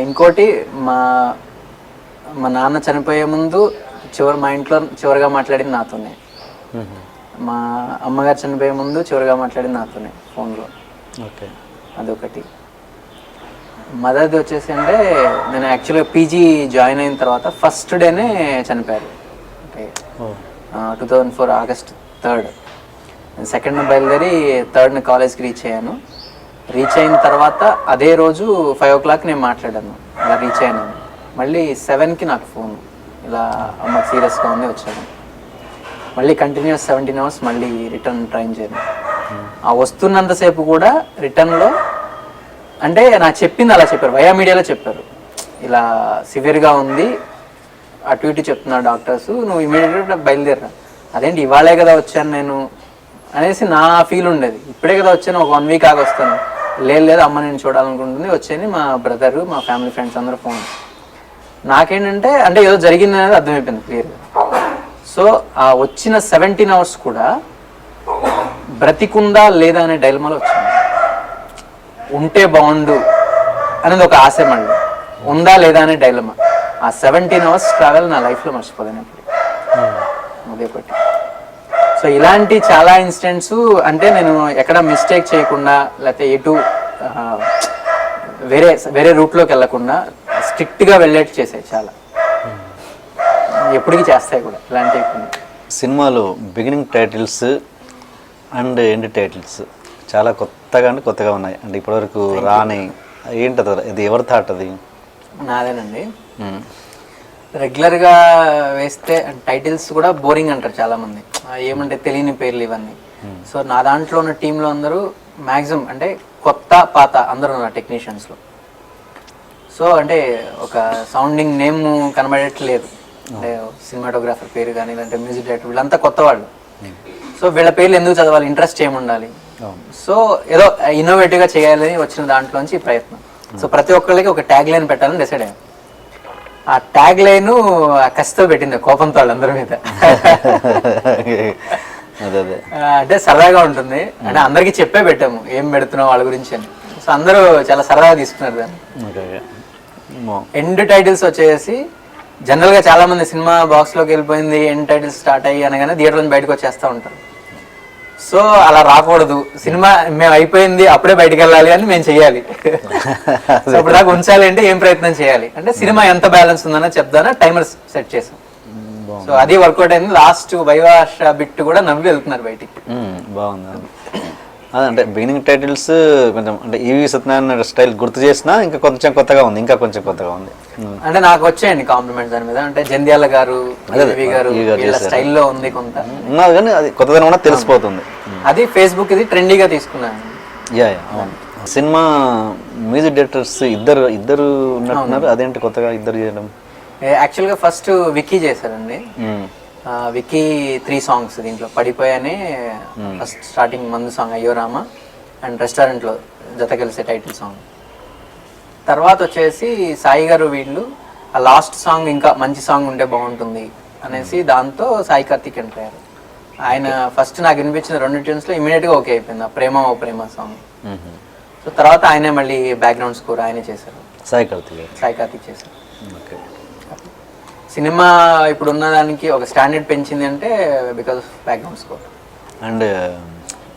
ఇంకోటి మా నాన్న చనిపోయే ముందు మా ఇంట్లో చివరిగా మాట్లాడింది నాతోనే. మా అమ్మగారు చనిపోయే ముందు చివరిగా మాట్లాడింది నాతోనే ఫోన్లో. ఓకే. అదొకటి. మదర్ది వచ్చేసి అంటే నేను యాక్చువల్గా పీజీ జాయిన్ అయిన తర్వాత ఫస్ట్ డేనే చనిపోయారు. అంటే 2004 ఆగస్ట్ 3rd. నేను 2nd బయలుదేరి 3rd కాలేజ్కి రీచ్ అయ్యాను. రీచ్ అయిన తర్వాత అదే రోజు 5 o'clock నేను మాట్లాడాను, ఇలా రీచ్ అయ్యాను. మళ్ళీ 7కి నాకు ఫోన్, ఇలా అమ్మకి సీరియస్గా ఉంది వచ్చాను. మళ్ళీ కంటిన్యూస్ 17 hours మళ్ళీ రిటర్న్ ట్రైన్ చేయను. ఆ వస్తున్నంతసేపు కూడా రిటర్న్లో అంటే నాకు చెప్పింది అలా చెప్పారు, వయా మీడియాలో చెప్పారు, ఇలా సివియర్గా ఉంది అటు ఇటు చెప్తున్నారు డాక్టర్స్, నువ్వు ఇమీడియట్గా బయలుదేరా. అదేంటి ఇవాళే కదా వచ్చాను నేను అనేసి నా ఫీల్ ఉండేది. ఇప్పుడే కదా వచ్చాను, ఒక 1 week ఆగి వస్తాను. లేదు అమ్మ నేను చూడాలనుకుంటుంది వచ్చేని మా బ్రదరు మా ఫ్యామిలీ ఫ్రెండ్స్ అందరూ ఫోన్. నాకేంటంటే అంటే ఏదో జరిగింది అనేది అర్థమైపోయింది క్లియర్గా. సో ఆ వచ్చిన 17 hours కూడా బ్రతికుందా లేదా అనే డైలమాలో వచ్చింది. ఉంటే బాగుండు అనేది ఒక ఆశ, మళ్ళీ ఉందా లేదా అనే డైలమా. ఆ 17 hours ట్రావెల్ నా లైఫ్లో మర్చిపోలేను ఇప్పుడు. అదే ఒకటి. సో ఇలాంటి చాలా ఇన్సిడెంట్స్ అంటే నేను ఎక్కడ మిస్టేక్ చేయకుండా లేకపోతే ఎటు వేరే రూట్లోకి వెళ్ళకుండా స్ట్రిక్ట్గా వెళ్ళేట్టు చేసాయి చాలా. ఎప్పటికీ చేస్తాయి కూడా ఇలాంటివి. సినిమాలో beginning titles and end titles చాలా కొత్తగా ఉన్నాయి. అంటే ఇప్పటివరకు రాని ఏంటది, ఇది ఎవరి థాట్ అది? నాదేనండి. రెగ్యులర్గా వేస్తే టైటిల్స్ కూడా బోరింగ్ అంటారు చాలామంది, ఏమంటే తెలియని పేర్లు ఇవన్నీ. సో నా దాంట్లో ఉన్న టీంలో అందరూ మ్యాక్సిమం అంటే కొత్త పాత అందరూ ఉన్నారు టెక్నీషియన్స్లో. సో అంటే ఒక సౌండింగ్ నేమ్ కనబడట్లేదు, అంటే సినిమాటోగ్రాఫర్ పేరు కానీ లేదంటే మ్యూజిక్ డైరెక్టర్, వీళ్ళంతా కొత్త వాళ్ళు. సో వీళ్ళ పేర్లు ఎందుకు చదవాలి, ఇంట్రెస్ట్ ఏముండాలి. సో ఏదో ఇన్నోవేటివ్గా చేయాలని వచ్చిన దాంట్లోంచి ప్రయత్నం. సో ప్రతి ఒక్కళ్ళకి ఒక ట్యాగ్ లైన్ పెట్టాలని డిసైడ్ అయ్యాను. ఆ ట్యాగ్ లైన్ కసితో పెట్టింది, కోపంతో వాళ్ళందరి మీద. అంటే సరదాగా ఉంటుంది, అంటే అందరికి చెప్పే పెట్టాము ఏం పెడుతున్నాం వాళ్ళ గురించి అని. సో అందరూ చాలా సరదాగా తీసుకున్నారు దాన్ని. ఎండ్ టైటిల్స్ వచ్చేసి జనరల్గా చాలా మంది సినిమా బాక్స్లోకి వెళ్ళిపోయింది ఎండ్ టైటిల్స్ స్టార్ట్ అయ్యి అనగానే థియేటర్ నుంచి బయటకు వచ్చేస్తూ ఉంటారు. సో అలా రాకూడదు, సినిమా మేము అయిపోయింది అప్పుడే బయటకు వెళ్ళాలి అని మేము చెయ్యాలి. సో అప్పుడు దాకా ఉంచాలి అంటే ఏం ప్రయత్నం చేయాలి అంటే సినిమా ఎంత బ్యాలెన్స్ ఉందన్న చెప్దానా టైమర్ సెట్ చేసాం. సో అది వర్కౌట్ అయింది. లాస్ట్ వైవాష బిట్ కూడా నవ్వి వెళ్తున్నారు బయటికి. బాగుంది. అదంటే బిగినింగ్ టైటిల్స్ కొంచెం అంటే ఈవి సత్యనారాయణ స్టైల్ గుర్తు చేసినా ఇంకా కొంచెం కొత్తగా ఉంది, ఇంకా కొంచెం కొత్తగా ఉంది. అంటే నాకు వచ్చాయండి కాంప్లిమెంట్స్ దాని మీద. అంటే జంధ్యాల గారు వీళ్ళ స్టైల్లో ఉంది కొంత ఉన్నది, కానీ అది కొత్తదనం కూడా తెలిసిపోతుంది. అది ఫేస్బుక్ ఇది ట్రెండీగా తీసుకున్నాను. సినిమా మ్యూజిక్ డైరెక్టర్స్ ఇద్దరు ఉన్నట్టున్నారు, అదేంటి కొత్తగా ఇద్దరు చేయడం? యాక్చువల్గా ఫస్ట్ విక్కీ చేశారండి. విక్కీ 3 songs దీంట్లో పడిపోయానే ఫస్ట్ స్టార్టింగ్ మందు సాంగ్ అయ్యో రామ అండ్ రెస్టారెంట్లో జత కలిసే టైటిల్ సాంగ్. తర్వాత వచ్చేసి సాయి గారు వీళ్ళు ఆ లాస్ట్ సాంగ్ ఇంకా మంచి సాంగ్ ఉంటే బాగుంటుంది అనేసి దాంతో సాయి కార్తిక్ ఎంటర్ అయ్యారు. ఆయన ఫస్ట్ నాకు వినిపించిన 2 tunesలో ఇమీడియట్గా ఓకే అయిపోయింది, ఆ ప్రేమ ఓ ప్రేమ సాంగ్. సో తర్వాత ఆయనే మళ్ళీ బ్యాక్గ్రౌండ్ స్కోర్ ఆయనే చేశారు, సాయి కార్తిక్ చేశారు. సినిమా ఇప్పుడు ఉన్న దానికి ఒక స్టాండర్డ్ పెంచింది అంటే because of background score. And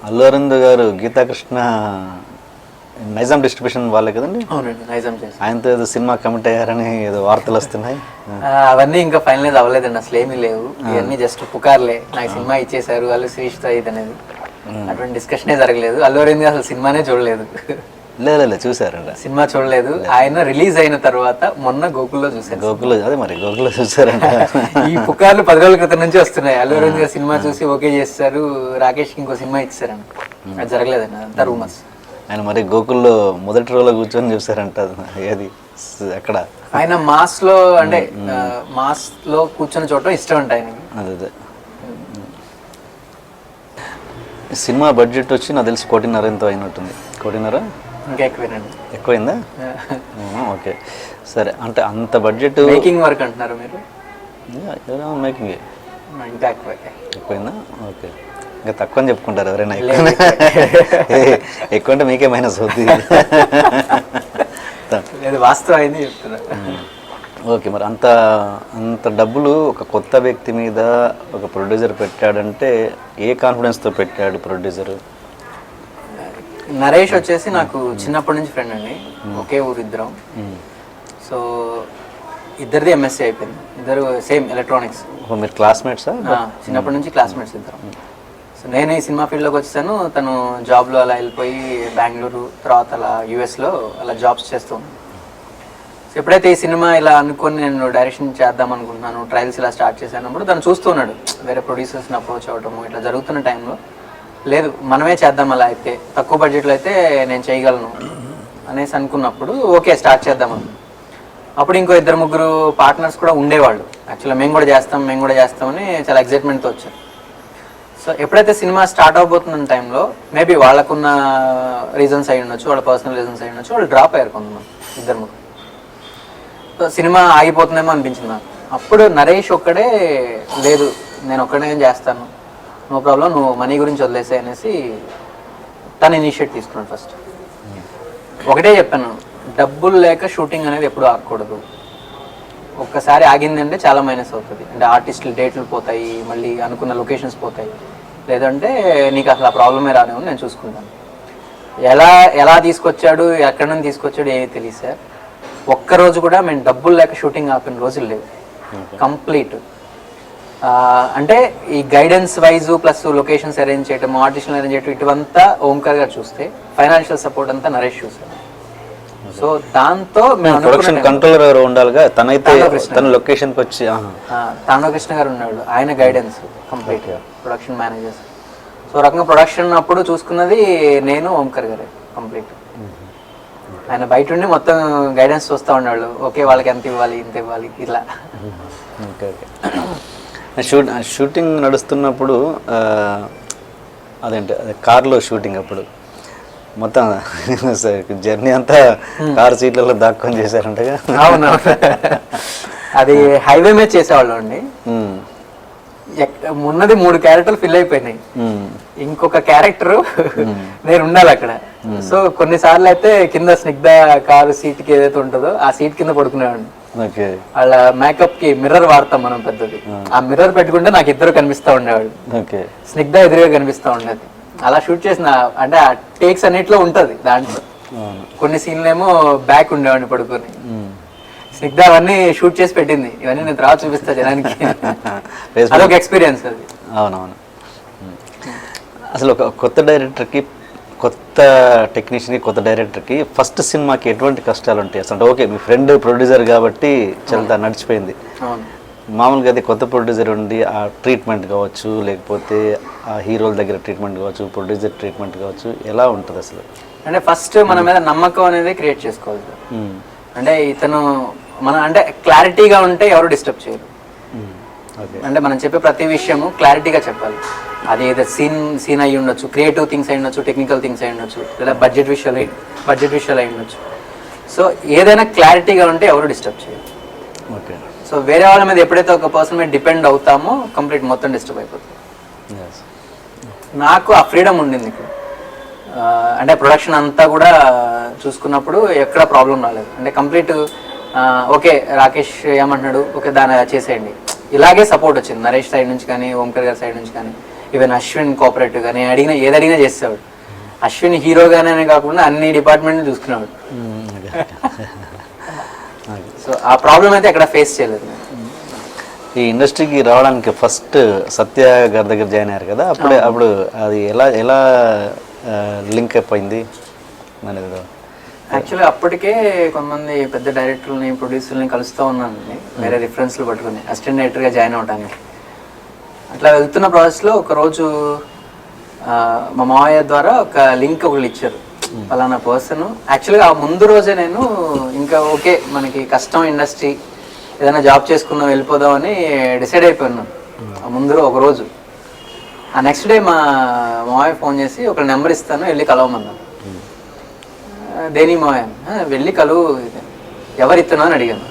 Allu Aravind garu Geethakrishna Nizam distribution వాళ్ళే కదండి? అవునండి, నైజాం చేసి ఆయనతో ఏదో సినిమా కమిట్ అయ్యారని ఏదో వార్తలు వస్తున్నాయి. అవన్నీ ఇంకా ఫైనలైజ్ అవ్వలేదండి, అసలు ఏమీ లేవు. ఇవన్నీ జస్ట్ పుకార్లే. నాకు సినిమా ఇచ్చేసారు వాళ్ళు శ్రీష్తో ఇది అనేది, అటువంటి డిస్కషనే జరగలేదు. అల్లు అరవింద్ అసలు సినిమానే చూడలేదు. లేదు చూసారంట, సినిమా చూడలేదు. ఆయన రిలీజ్ అయిన తర్వాత మొన్న గోకుల్లో చూసారు. గోకుల్లో చూసారంట. ఈ పుకార్లు 10 రోజుల క్రితం నుంచి వస్తున్నాయి. అల్లు అరవింద్ గారు సినిమా చూసి ఓకే చేస్తారు, రాకేష్ కి ఇంకో సినిమా ఇచ్చారంట. అది జరగలేదండి, అంతా రూమర్స్. ఆయన మరి గోకుల్లో మొదటి రోజులో కూర్చొని చూసారంట. ఏది అక్కడ ఆయన మాస్ లో అంటే మాస్ లో కూర్చొని చూడటం ఇష్టం అంట ఆయన. అదే సినిమా బడ్జెట్ వచ్చి నాకు తెలిసి 1.5 ఎంతో అయినట్టుంది. 1.5 ఇంకా ఎక్కువేనండి. ఎక్కువైందా? ఓకే సరే. అంటే అంత బడ్జెట్ మేకింగ్ వర్క్ అంటున్నారు మీరు? మేకింగ్ ఇంకా ఎక్కువైందా? ఓకే. ఇంకా తక్కువ అని చెప్పుకుంటారు ఎవరైనా, ఎక్కువ అంటే మీకే మైనస్ అవుద్ది. లేదు, వాస్తవం అయింది చెప్తున్నా. ఓకే, మరి అంత అంత డబ్బులు ఒక కొత్త వ్యక్తి మీద ఒక ప్రొడ్యూసర్ పెట్టాడంటే ఏ కాన్ఫిడెన్స్తో పెట్టాడు ప్రొడ్యూసరు? నరేష్ వచ్చేసి నాకు చిన్నప్పటి నుంచి ఫ్రెండ్ అండి, ఒకే ఊరు ఇద్దరం. సో ఇద్దరిది ఎంఎస్సీ అయిపోయింది, ఇద్దరు సేమ్ ఎలక్ట్రానిక్స్. మీరు క్లాస్మేట్సా? చిన్నప్పటి నుంచి క్లాస్మేట్స్ ఇద్దరం. సో నేను ఈ సినిమా ఫీల్డ్లోకి వచ్చాను, తను జాబ్లో అలా వెళ్ళిపోయి బెంగళూరు, తర్వాత అలా యూఎస్లో అలా జాబ్స్ చేస్తూ ఉన్నాను. సో ఎప్పుడైతే ఈ సినిమా ఇలా అనుకొని నేను డైరెక్షన్ చేద్దాం అనుకుంటున్నాను, ట్రయల్స్ ఇలా స్టార్ట్ చేశానప్పుడు తను చూస్తూ ఉన్నాడు వేరే ప్రొడ్యూసర్స్ని అప్రోచ్ అవ్వటము ఇట్లా జరుగుతున్న టైంలో, లేదు మనమే చేద్దాం, అలా అయితే తక్కువ బడ్జెట్లో అయితే నేను చేయగలను అనేసి అనుకున్నప్పుడు ఓకే స్టార్ట్ చేద్దామని. అప్పుడు ఇంకో ఇద్దరు ముగ్గురు పార్ట్నర్స్ కూడా ఉండేవాళ్ళు, యాక్చువల్గా మేము కూడా చేస్తామని చాలా ఎగ్జైట్మెంట్తో వచ్చారు. సో ఎప్పుడైతే సినిమా స్టార్ట్ అవబోతున్న టైంలో మేబీ వాళ్ళకున్న రీజన్స్ అయి ఉండొచ్చు, వాళ్ళ పర్సనల్ రీజన్స్ అయి ఉండొచ్చు, వాళ్ళు డ్రాప్ అయ్యారు కొంతమంది, ఇద్దరు ముగ్గురు. సో సినిమా ఆగిపోతుందేమో అనిపించింది నాకు. అప్పుడు నరేష్ ఒక్కడే, లేదు నేను ఒక్కడే చేస్తాను, నో ప్రాబ్లం, నువ్వు మనీ గురించి వదిలేసాయి అనేసి తను ఇనిషియేట్ తీసుకున్నాడు. ఫస్ట్ ఒకటే చెప్పాను, డబ్బులు లేక షూటింగ్ అనేది ఎప్పుడు ఆగకూడదు. ఒక్కసారి ఆగిందంటే చాలా మైనస్ అవుతుంది, అంటే ఆర్టిస్టులు డేట్లు పోతాయి, మళ్ళీ అనుకున్న లొకేషన్స్ పోతాయి, లేదంటే నీకు అసలు ఆ ప్రాబ్లమే రానివ్వని నేను చూసుకుంటాను. ఎలా తీసుకొచ్చాడు, ఎక్కడి నుంచి తీసుకొచ్చాడు ఏమీ తెలియదు సార్. ఒక్కరోజు కూడా మేము డబ్బులు లేక షూటింగ్ ఆపిన రోజులు లేవు, కంప్లీట్. అంటే ఈ guidance wise plus locations arrange చేయటం, ఆర్టిస్టులు అరేంజ్ చేయటం, ఇటువంతా ఓంకార్ గారు చూస్తే, ఫైనాన్షియల్ సపోర్ట్ అంతా నరేష్ చూసారు. సో దాంతో ప్రొడక్షన్ కంట్రోలర్ ఎవరు ఉండాలిగా, తనైతే తన లొకేషన్కి వచ్చి తాండవ కృష్ణ గారు ఉన్నాడు, ఆయన guidance complete production managers. So రకంగా ప్రొడక్షన్ అప్పుడు చూసుకున్నది నేను, ఓంకార్ గారే కంప్లీట్. ఆయన బయట ఉండి మొత్తం గైడెన్స్ చూస్తూ ఉన్నాడు, ఓకే వాళ్ళకి ఎంత ఇవ్వాలి, ఇంత ఇవ్వాలి, ఇలా. ఓకే షూటింగ్ నడుస్తున్నప్పుడు అదేంటి కార్లో షూటింగ్ అప్పుడు మొత్తం జర్నీ అంతా కార్ సీట్లలో దాక్కొని చేశారంటగా? అవునవును, అది హైవే మీద చేసేవాళ్ళు అండి. ఉన్నది 3 క్యారెక్టర్లు ఫిల్ అయిపోయినాయి, ఇంకొక క్యారెక్టర్ నేను ఉండాలి అక్కడ. సో కొన్నిసార్లు అయితే కింద స్నిగ్ధ కారు సీట్ కి ఏదైతే ఉంటుందో ఆ సీట్ కింద పడుకునేవాడిని. వాళ్ళ మేకప్ కి మిర్రర్ వాడతాం మనం పెద్దది, ఆ మిర్రర్ పెట్టుకుంటే నాకు ఇద్దరు కనిపిస్తా ఉండేవాళ్ళు, స్నిగ్ధ ఎదురుగా కనిపిస్తా ఉండేది. అలా షూట్ చేసిన అంటే ఆ టేక్స్ అన్నిట్లో ఉంటది. దాంట్లో కొన్ని సీన్లు ఏమో బ్యాక్ ఉండేవాడిని పడుకొని. స్నిగ్ధ అవన్నీ షూట్ చేసి పెట్టింది, ఇవన్నీ నేను తర్వాత చూపిస్తా జనానికి. అదొక ఎక్స్పీరియన్స్ అది. అవునవును. అసలు ఒక కొత్త డైరెక్టర్కి, కొత్త టెక్నీషియన్కి, కొత్త డైరెక్టర్కి ఫస్ట్ సినిమాకి ఎటువంటి కష్టాలు ఉంటాయి అసలు? అంటే ఓకే మీ ఫ్రెండ్ ప్రొడ్యూసర్ కాబట్టి చాలా నడిచిపోయింది. మామూలుగా అది కొత్త ప్రొడ్యూసర్ ఉండి ఆ ట్రీట్మెంట్ కావచ్చు, లేకపోతే ఆ హీరోల దగ్గర ట్రీట్మెంట్ కావచ్చు, ప్రొడ్యూసర్ ట్రీట్మెంట్ కావచ్చు, ఎలా ఉంటుంది అసలు? అంటే ఫస్ట్ మన మీద నమ్మకం అనేది క్రియేట్ చేసుకోవాలి. అంటే ఇతను అంటే క్లారిటీగా ఉంటే ఎవరు డిస్టర్బ్ చేయరు. అంటే మనం చెప్పే ప్రతి విషయము క్లారిటీగా చెప్పాలి. అది ఏదో సీన్ అయి ఉండొచ్చు, క్రియేటివ్ థింగ్స్ అయి ఉండొచ్చు, టెక్నికల్ థింగ్స్ అయి ఉండొచ్చు, లేదా బడ్జెట్ విషయాలు అయి ఉండొచ్చు. సో ఏదైనా క్లారిటీగా ఉంటే ఎవరు డిస్టర్బ్ చేయరు. ఓకే. సో వేరే వాళ్ళ మీద ఎప్పుడైతే ఒక పర్సన్ మీద డిపెండ్ అవుతామో కంప్లీట్ మొత్తం డిస్టర్బ్ అయిపోతుంది. నాకు ఆ ఫ్రీడమ్ ఉండింది ఇప్పుడు. అంటే ప్రొడక్షన్ అంతా కూడా చూసుకున్నప్పుడు ఎక్కడ ప్రాబ్లం రాలేదు. అంటే కంప్లీట్ ఓకే రాకేష్ ఏమంటున్నాడు, ఓకే దాన్ని చేసేయండి, ఇలాగే సపోర్ట్ వచ్చింది నరేష్ సైడ్ నుంచి కానీ, ఓంకార్ గారి సైడ్ నుంచి కానీ, ఈవెన్ అశ్విన్ కోఆపరేటివ్ కానీ, ఏది అడిగినా చేసేవాడు. అశ్విన్ హీరోగానే కాకుండా అన్ని డిపార్ట్మెంట్లు చూసుకునేవాడు. సో ఆ ప్రాబ్లం అయితే ఎక్కడ ఫేస్ చేయలేదు. ఈ ఇండస్ట్రీకి రావడానికి ఫస్ట్ సత్య గారి దగ్గర జాయిన్ అయ్యారు కదా, అప్పుడు అది ఎలా లింక్ అప్ అయింది అనేది? యాక్చువల్గా అప్పటికే కొంతమంది పెద్ద డైరెక్టర్లని, ప్రొడ్యూసర్ని కలుస్తూ ఉన్నానండి, వేరే రిఫరెన్స్లు పట్టుకుని అసిస్టెంట్ డైరెక్టర్గా జాయిన్ అవడానికి. అట్లా వెళ్తున్న ప్రాసెస్లో ఒకరోజు మా మావయ్య ద్వారా ఒక లింక్ ఒకళ్ళు ఇచ్చారు, ఫలానా పర్సన్. యాక్చువల్గా ఆ ముందు రోజే నేను ఇంకా ఓకే మనకి కష్టం ఇండస్ట్రీ, ఏదైనా జాబ్ చేసుకుందాం వెళ్ళిపోదామని డిసైడ్ అయిపోయినాను ఆ ముందు ఒక రోజు. ఆ నెక్స్ట్ డే మా మావయ్య ఫోన్ చేసి ఒక నెంబర్ ఇస్తాను వెళ్ళి కలవమన్నాను. దేని మావయ్య, వెళ్ళి కలువు, ఎవరు ఇస్తాను అని అడిగాను.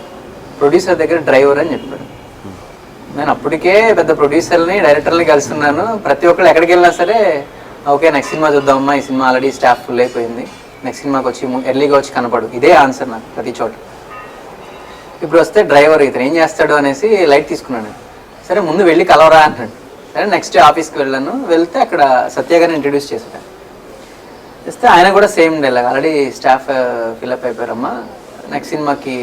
ప్రొడ్యూసర్ దగ్గర డ్రైవర్ అని చెప్పాడు. నేను అప్పటికే పెద్ద ప్రొడ్యూసర్ని డైరెక్టర్ని కలుస్తున్నాను. ప్రతి ఒక్కరు ఎక్కడికి వెళ్ళినా సరే ఓకే నెక్స్ట్ సినిమా చూద్దామమ్మా, ఈ సినిమా ఆల్రెడీ స్టాఫ్ ఫుల్ అయిపోయింది, నెక్స్ట్ సినిమాకి వచ్చి ఎర్లీగా వచ్చి కనపడు, ఇదే ఆన్సర్ నాకు ప్రతి చోట. ఇప్పుడు వస్తే డ్రైవర్ ఇతను ఏం చేస్తాడు అనేసి లైట్ తీసుకున్నాను. సరే ముందు వెళ్ళి కలవరా అన్నాడు. సరే నెక్స్ట్ ఆఫీస్కి వెళ్ళాను. వెళ్తే అక్కడ సత్య గారిని ఇంట్రడ్యూస్ చేశాను. చేస్తే ఆయన కూడా same dialogue, already staff fill up అయిపోయారమ్మా, నెక్స్ట్ సినిమాకి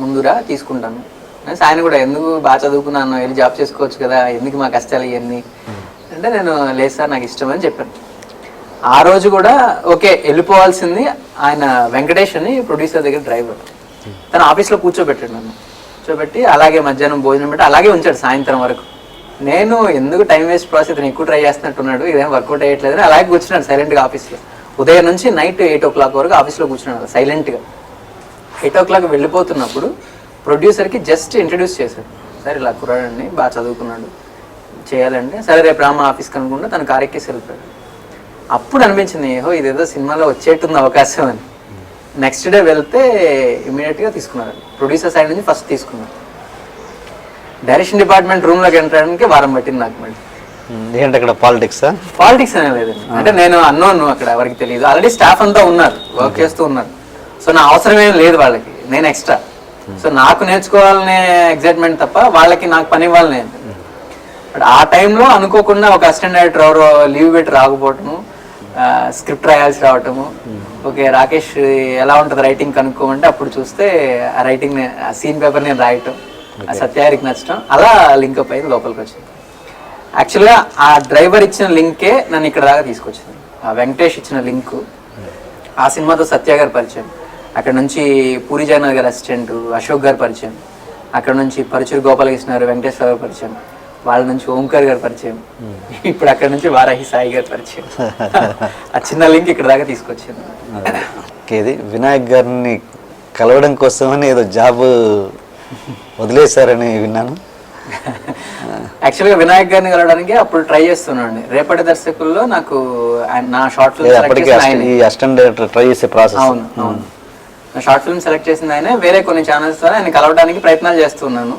ముందురా తీసుకుంటాను అనేసి. ఆయన కూడా ఎందుకు బాగా చదువుకున్నాను, వెళ్ళి జాబ్ చేసుకోవచ్చు కదా, ఎందుకు మా కష్టాలు ఇవన్నీ అంటే, నేను లేదు సార్ నాకు ఇష్టం అని చెప్పాను. ఆ రోజు కూడా ఓకే వెళ్ళిపోవాల్సింది ఆయన వెంకటేష్ అని ప్రొడ్యూసర్ దగ్గర డ్రైవర్, తను ఆఫీస్లో కూర్చోబెట్టాడు నన్ను. కూర్చోబెట్టి అలాగే మధ్యాహ్నం భోజనం పెట్టి అలాగే ఉంచాడు సాయంత్రం వరకు. నేను ఎందుకు టైం వేస్ట్ ప్రాసెస్, ఇతను ఎక్కువ ట్రై చేస్తున్నట్టున్నాడు, ఇదేం వర్కౌట్ అయ్యట్లేదని అలాగే కూర్చున్నాడు సైలెంట్గా ఆఫీస్లో. ఉదయం నుంచి నైట్ 8 o'clock వరకు ఆఫీస్లో కూర్చున్నాడు సైలెంట్గా. 8 o'clock వెళ్ళిపోతున్నప్పుడు ప్రొడ్యూసర్కి జస్ట్ ఇంట్రడ్యూస్ చేశాడు, సార్ ఇలా కుర్రాడండి బాగా చదువుకున్నాడు చేయాలంటే, సరే రేపు రామ ఆఫీస్కి అనుకుంటే తను కార్ ఎక్కేసి వెళ్ళిపోయాడు. అప్పుడు అనిపించింది ఏహో ఇదేదో సినిమాలో వచ్చేట్టుంది అవకాశం అని. నెక్స్ట్ డే వెళ్తే ఇమీడియట్గా తీసుకున్నారు, ప్రొడ్యూసర్ సైడ్ నుంచి ఫస్ట్ తీసుకున్నారు. డైరెక్షన్ డిపార్ట్మెంట్ రూమ్లోకి ఎంటడానికి వారం పట్టింది నాకు. మళ్ళీ ఏంటి అక్కడ పాలిటిక్స్ అనే లేదండి, అంటే నేను అన్నోను అక్కడ ఎవరికి తెలియదు, ఆల్రెడీ స్టాఫ్ అంతా ఉన్నారు వర్క్ చేస్తూ ఉన్నారు. సో నా అవసరం ఏం లేదు వాళ్ళకి, నేను ఎక్స్ట్రా. సో నాకు నేర్చుకోవాలనే ఎగ్జైట్మెంట్ తప్ప వాళ్ళకి నాకు పని ఇవ్వాలని. ఆ టైంలో అనుకోకుండా ఒక అసిస్టెంట్ డైరెక్టర్ ఎవరో లీవ్ పెట్టి రాకపోవటము, స్క్రిప్ట్ రాయాల్సి రావటము. ఓకే రాకేష్ ఎలా ఉంటుంది రైటింగ్ కనుక్కోమంటే అప్పుడు చూస్తే ఆ రైటింగ్ ఆ సీన్ పేపర్ నేను రాయటం, ఆ సత్యారికి నచ్చటం, అలా లింకప్ అయింది, లోపలికి వచ్చింది. యాక్చువల్గా ఆ డ్రైవర్ ఇచ్చిన లింకే నన్ను ఇక్కడ దాకా తీసుకొచ్చింది. ఆ వెంకటేష్ ఇచ్చిన లింకు, ఆ సినిమాతో సత్య గారి పరిచయం, అక్కడ నుంచి పూరి జగన్నాథ్ గారి అసిస్టెంట్ అశోక్ గారి పరిచయం, అక్కడ నుంచి పరుచూరు గోపాలకృష్ణ గారు వెంకటేశ్వర గారి పరిచయం, వాళ్ళ నుంచి ఓంకార్ గారి పరిచయం, ఇప్పుడు అక్కడ నుంచి వారాహి సాయి గారి పరిచయం. ఆ చిన్న లింక్ ఇక్కడ దాకా తీసుకొచ్చింది. ఇది వినాయక్ గారిని కలవడం కోసమని ఏదో జాబ్ వదిలేశారని విన్నాను. యాక్చువల్గా వినాయక్ గారిని కలవడానికి అప్పుడు ట్రై చేస్తున్నాను. రేపటి దర్శకుల్లో నాకు నా short film assistant director try చేసే ప్రాసెస్. అవును అవును, నా షార్ట్ ఫిల్మ్ సెలెక్ట్ చేసింది ఆయన. వేరే కొన్ని ఛానల్స్ ద్వారా ఆయన కలవడానికి ప్రయత్నాలు చేస్తున్నాను.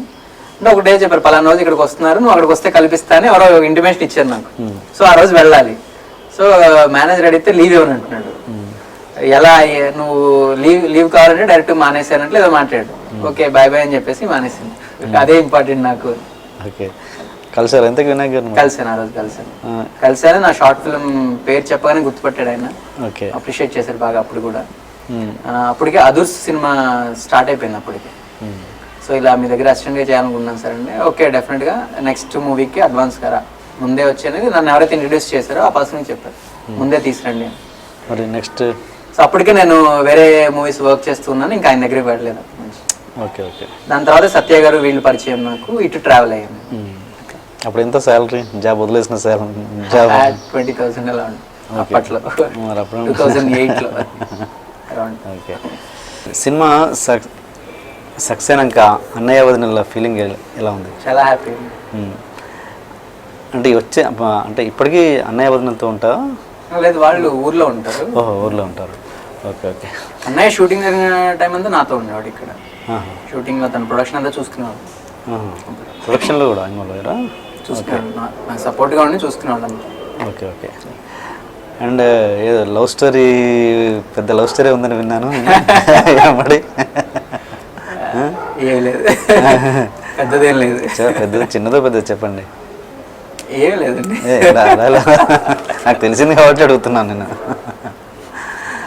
అంటే ఒక డే చెప్పారు పలానా రోజు ఇక్కడికి వస్తున్నారు, నువ్వు అక్కడికి వస్తే కల్పిస్తాను ఎవరో ఇంటిమేషన్ ఇచ్చారు నాకు. సో ఆ రోజు వెళ్ళాలి. సో మేనేజర్ అడిగితే లీవ్ ఇవ్వను అంటున్నాడు. ఎలా నువ్వు లీవ్ కావాలంటే డైరెక్ట్ మానేసానంటే ఏదో మాట్లాడు. ఓకే బాయ్ బాయ్ అని చెప్పేసి మానేసాను. అదే ఇంపార్టెంట్ నాకు. కలిసారు ఎంతకు వినాయక్ గారు? కలిసాను, ఆ రోజు కలిసాను. నా షార్ట్ ఫిల్మ్ పేరు చెప్పగానే గుర్తుపట్టాడు ఆయన, అప్రిషియేట్ చేశాడు బాగా. అప్పుడు కూడా అప్పటికే అదుర్స్ సినిమా స్టార్ట్ అయిపోయింది అప్పటికే. సో ఇలా మీ దగ్గర అసిస్టెంట్గా చేయాలనుకుంటున్నాను సార్ అంటే, ఓకే డెఫినెట్గా నెక్స్ట్ మూవీకి అడ్వాన్స్ కదా ముందే వచ్చేది. నన్ను ఎవరైతే ఇంట్రడ్యూస్ చేశారో ఆ పర్సన్కి చెప్పారు ముందే తీసుకురండి మరి నెక్స్ట్. సో అప్పటికే నేను వేరే మూవీస్ వర్క్ చేస్తున్నాను, ఇంకా ఆయన దగ్గరికి వెళ్ళలేదు. Okay okay. దాని తర్వాత సత్య గారు వీళ్ళు పరిచయం, నాకు ఇటు ట్రావెల్ అయ్యాను. అప్పుడు ఎంత శాలరీ జాబ్ వదిలేసిన శాలరీ? 20,000 అలా ఉంది అప్పట్లో, 2008లో. ఓకే. సినిమా సక్సెస్ అయినాక అన్నయ్య వదిన ఫీలింగ్ ఎలా ఉంది? చాలా హ్యాపీ. అంటే వచ్చే అంటే ఇప్పటికీ అన్నయ్య వదినతో ఉంటారా? లేదు, వాళ్ళు ఊర్లో ఉంటారు. ఓహో ఊర్లో ఉంటారు. Okay okay. అన్నయ్య షూటింగ్ జరిగిన టైం అంతా నాతో ఉండేవాడు ఇక్కడ. షూటింగ్లో తన ప్రొడక్షన్ అంతా చూసుకునేవాడు. ప్రొడక్షన్లో కూడా ఇన్వాల్వ్ చూసుకున్నాడు, నాకు సపోర్ట్గా ఉండి చూసుకునేవాడు అంతా. Okay okay. అండ్ ఏదో లవ్ స్టోరీ, పెద్ద లవ్ స్టోరీ ఉందని విన్నాను. మరి ఏం లేదు, పెద్దదేం లేదు. పెద్దది చిన్నదో పెద్దది చెప్పండి. ఏం లేదండి, నాకు తెలిసింది కాబట్టి అడుగుతున్నాను నేను.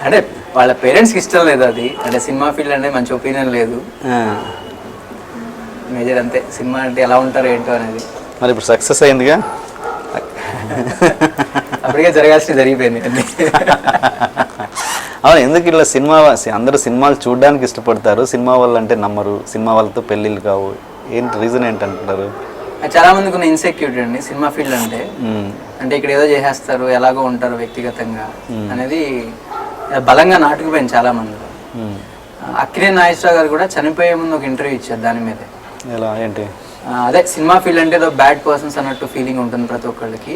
అంటే వాళ్ళ పేరెంట్స్కి ఇష్టం లేదు అది, అంటే సినిమా ఫీల్డ్ అంటే మంచి ఒపీనియన్ లేదు. మేజర్ అంతే, సినిమా అంటే ఎలా ఉంటారు ఏంటో అనేది. మరి ఇప్పుడు సక్సెస్ అయిందిగా, అప్పటికే జరగాల్సింది జరిగిపోయింది. అవును, ఎందుకు ఇలా సినిమా అందరూ సినిమాలు చూడడానికి ఇష్టపడతారు, సినిమా వాళ్ళు అంటే నమ్మరు, సినిమా వాళ్ళతో పెళ్ళిళ్ళు కావు, ఏంటి రీజన్ ఏంటంటారు? చాలా మందికి ఉన్న ఇన్సెక్యూరిటీ అండి సినిమా ఫీల్డ్ అంటే. అంటే ఇక్కడ ఏదో చేసేస్తారు, ఎలాగో ఉంటారు వ్యక్తిగతంగా అనేది బలంగా నాటుకుపోయింది చాలా మందిలో. అక్కినేని నాగేశ్వరరావు గారు కూడా చనిపోయే ముందు ఒక ఇంటర్వ్యూ ఇచ్చారు దాని మీదే. ఎలా ఏంటి? అదే సినిమా ఫీల్డ్ అంటే ఏదో బ్యాడ్ పర్సన్స్ అన్నట్టు ఫీలింగ్ ఉంటుంది ప్రతి ఒక్కళ్ళకి.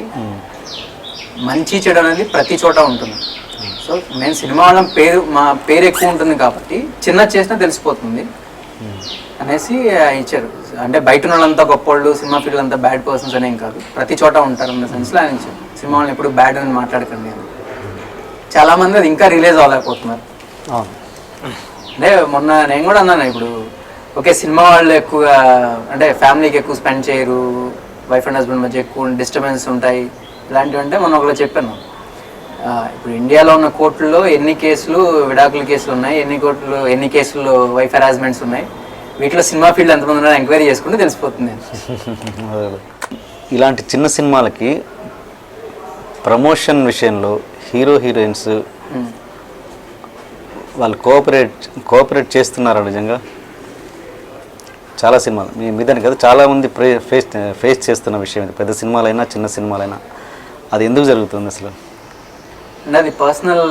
మంచి చెడు అనేది ప్రతి చోట ఉంటుంది. సో నేను సినిమా వాళ్ళ మా పేరు ఎక్కువ ఉంటుంది కాబట్టి చిన్న చేసినా తెలిసిపోతుంది అనేసి ఇచ్చారు. అంటే బయట ఉన్న వాళ్ళంతా గొప్పోళ్ళు, సినిమా ఫీల్డ్ అంతా బ్యాడ్ పర్సన్స్ అనేం కాదు, ప్రతి చోట ఉంటారు అన్న సెన్స్లో ఆయన సినిమా వాళ్ళని ఎప్పుడు బ్యాడ్ అని మాట్లాడకండి అని. చాలామంది అది ఇంకా రిలీజ్ అవ్వలేకపోతున్నారు. అంటే మొన్న నేను కూడా అన్నాను, ఇప్పుడు ఓకే సినిమా వాళ్ళు ఎక్కువగా అంటే ఫ్యామిలీకి ఎక్కువ స్పెండ్ చేయరు, వైఫ్ అండ్ హస్బెండ్ మధ్య ఎక్కువ డిస్టర్బెన్స్ ఉంటాయి ఇలాంటివి. అంటే మొన్న ఒకళ్ళు చెప్పాను, ఇప్పుడు ఇండియాలో ఉన్న కోర్టుల్లో ఎన్ని కేసులు విడాకుల కేసులు ఉన్నాయి, ఎన్ని కేసులు వైఫ్ హెరాస్మెంట్స్ ఉన్నాయి, వీటిలో సినిమా ఫీల్డ్ ఎంతమంది ఉన్నారో ఎంక్వైరీ చేసుకుంటే తెలిసిపోతుంది. ఇలాంటి చిన్న సినిమాలకి ప్రమోషన్ విషయంలో హీరో హీరోయిన్స్ వాళ్ళు కోఆపరేట్ చేస్తున్నారు నిజంగా. చాలా సినిమాలు మీ మీదని కదా చాలామంది ఫేస్ చేస్తున్న విషయం ఇది, పెద్ద సినిమాలైనా చిన్న సినిమాలైనా. అది ఎందుకు జరుగుతుంది అసలు? అంటే అది పర్సనల్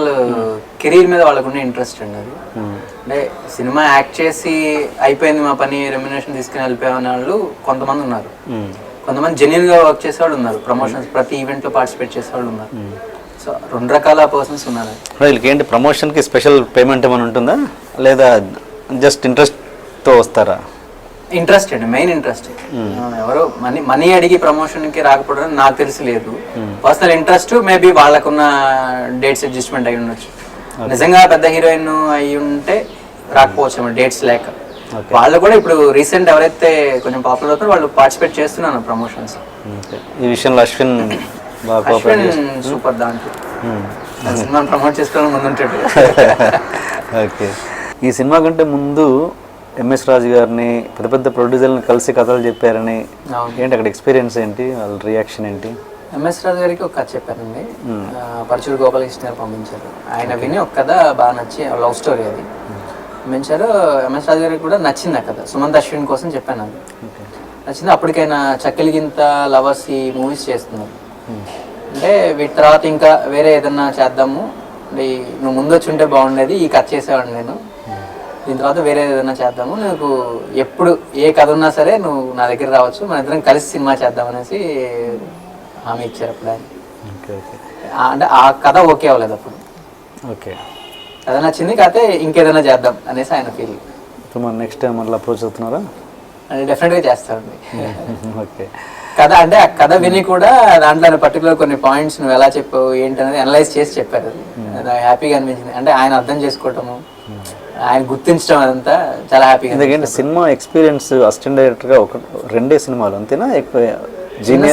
కెరీర్ మీద వాళ్ళకున్న ఇంట్రెస్ట్ అండి. అది అంటే సినిమా యాక్ట్ చేసి అయిపోయింది మా పని, రెమ్యునరేషన్ తీసుకుని వెళ్ళిపోయామనే వాళ్ళు కొంతమంది ఉన్నారు. కొంతమంది జెన్యున్గా వర్క్ చేసేవాళ్ళు ఉన్నారు, ప్రమోషన్స్ ప్రతి ఈవెంట్లో పార్టిసిపేట్ చేసేవాళ్ళు ఉన్నారు. సో 2 రకాల పర్సన్స్ ఉన్నారు. వీళ్ళకి ఏంటి ప్రమోషన్కి స్పెషల్ పేమెంట్ ఏమైనా ఉంటుందా, లేదా జస్ట్ ఇంట్రెస్ట్తో వస్తారా? ఇంట్రెస్ట్ అండి, మెయిన్ ఇంట్రెస్ట్. ఎవరో మనీ అడిగి ప్రమోషన్కి రాకపోవడం నాకు తెలిసి లేదు. పర్సనల్ ఇంట్రెస్ట్, మేబీ వాళ్ళకున్న డేట్స్ అడ్జస్ట్మెంట్ అయి ఉండొచ్చు. నిజంగా పెద్ద హీరోయిన్ అయి ఉంటే రాకపోవచ్చు డేట్స్ లేక. వాళ్ళు కూడా ఇప్పుడు రీసెంట్ ఎవరైతే కొంచెం పాపులర్ అవుతారో వాళ్ళు పార్టిసిపేట్ చేస్తున్నాను ప్రమోషన్స్. ఈ విషయంలో అశ్విన్ సూపర్ దాంట్లో సినిమాని ప్రమోట్ చేసుకోవడం ముందుంటాడు. ఓకే, ఈ సినిమా కంటే ముందు ఎంఎస్ రాజు గారిని పెద్ద పెద్ద ప్రొడ్యూసర్ని కలిసి కథలు చెప్పారని, ఏంటి అక్కడ ఎక్స్పీరియన్స్ ఏంటి, వాళ్ళ రియాక్షన్ ఏంటి? ఎంఎస్ రాజు గారికి ఒక కథ చెప్పారండి, పరచూరు గోపాలకృష్ణ గారు పంపించారు. ఆయన విని ఒక కథ బాగా నచ్చి, లవ్ స్టోరీ అది పంపించారు. ఎంఎస్ రాజు గారికి కూడా నచ్చింది ఆ కథ. సుమంత్ అశ్విన్ కోసం చెప్పాను, అది నచ్చింది. అప్పటికైనా చక్కెలిగింత, లవర్స్ ఈ మూవీస్ చేస్తున్నారు. అంటే వీటి తర్వాత ఇంకా వేరే ఏదన్నా చేద్దాము, అంటే నువ్వు ముందు వచ్చి ఉంటే బాగుండేది, ఈ కథ చేసేవాడిని నేను, దీని తర్వాత వేరే ఏదైనా చేద్దాము, నీకు ఎప్పుడు ఏ కథ ఉన్నా సరే నువ్వు నా దగ్గర రావచ్చు, మన ఇద్దరం కలిసి సినిమా చేద్దామనేసి హామీ ఇచ్చారు అప్పుడు ఆయన. అంటే ఆ కథ ఓకే అవ్వలేదు అప్పుడు. ఓకే, కథ నచ్చింది, కాకపోతే ఇంకేదైనా చేద్దాం అనేసి ఆయన ఫీల్. ఇప్పుడు మన నెక్స్ట్ టైం మళ్ళీ అప్రోచ్ అవుతున్నారా? అంటే డెఫినెట్గా చేస్తామండి. ఓకే, కథ అంటే ఆ కథ విని కూడా దాంట్లో పర్టికులర్ కొన్ని పాయింట్స్ నువ్వు ఎలా చెప్పావు ఏంటి అనేది అనలైజ్ చేసి చెప్పారు. అది హ్యాపీగా అనిపించింది. అంటే ఆయన అర్థం చేసుకోవటము, ఆయన గుర్తించడం, అదంతా చాలా హ్యాపీగా. ఎందుకంటే సినిమా ఎక్స్పీరియన్స్ అసిస్టెంట్ డైరెక్టర్గా 2 సినిమాలు అంతేనా? ఎక్కువ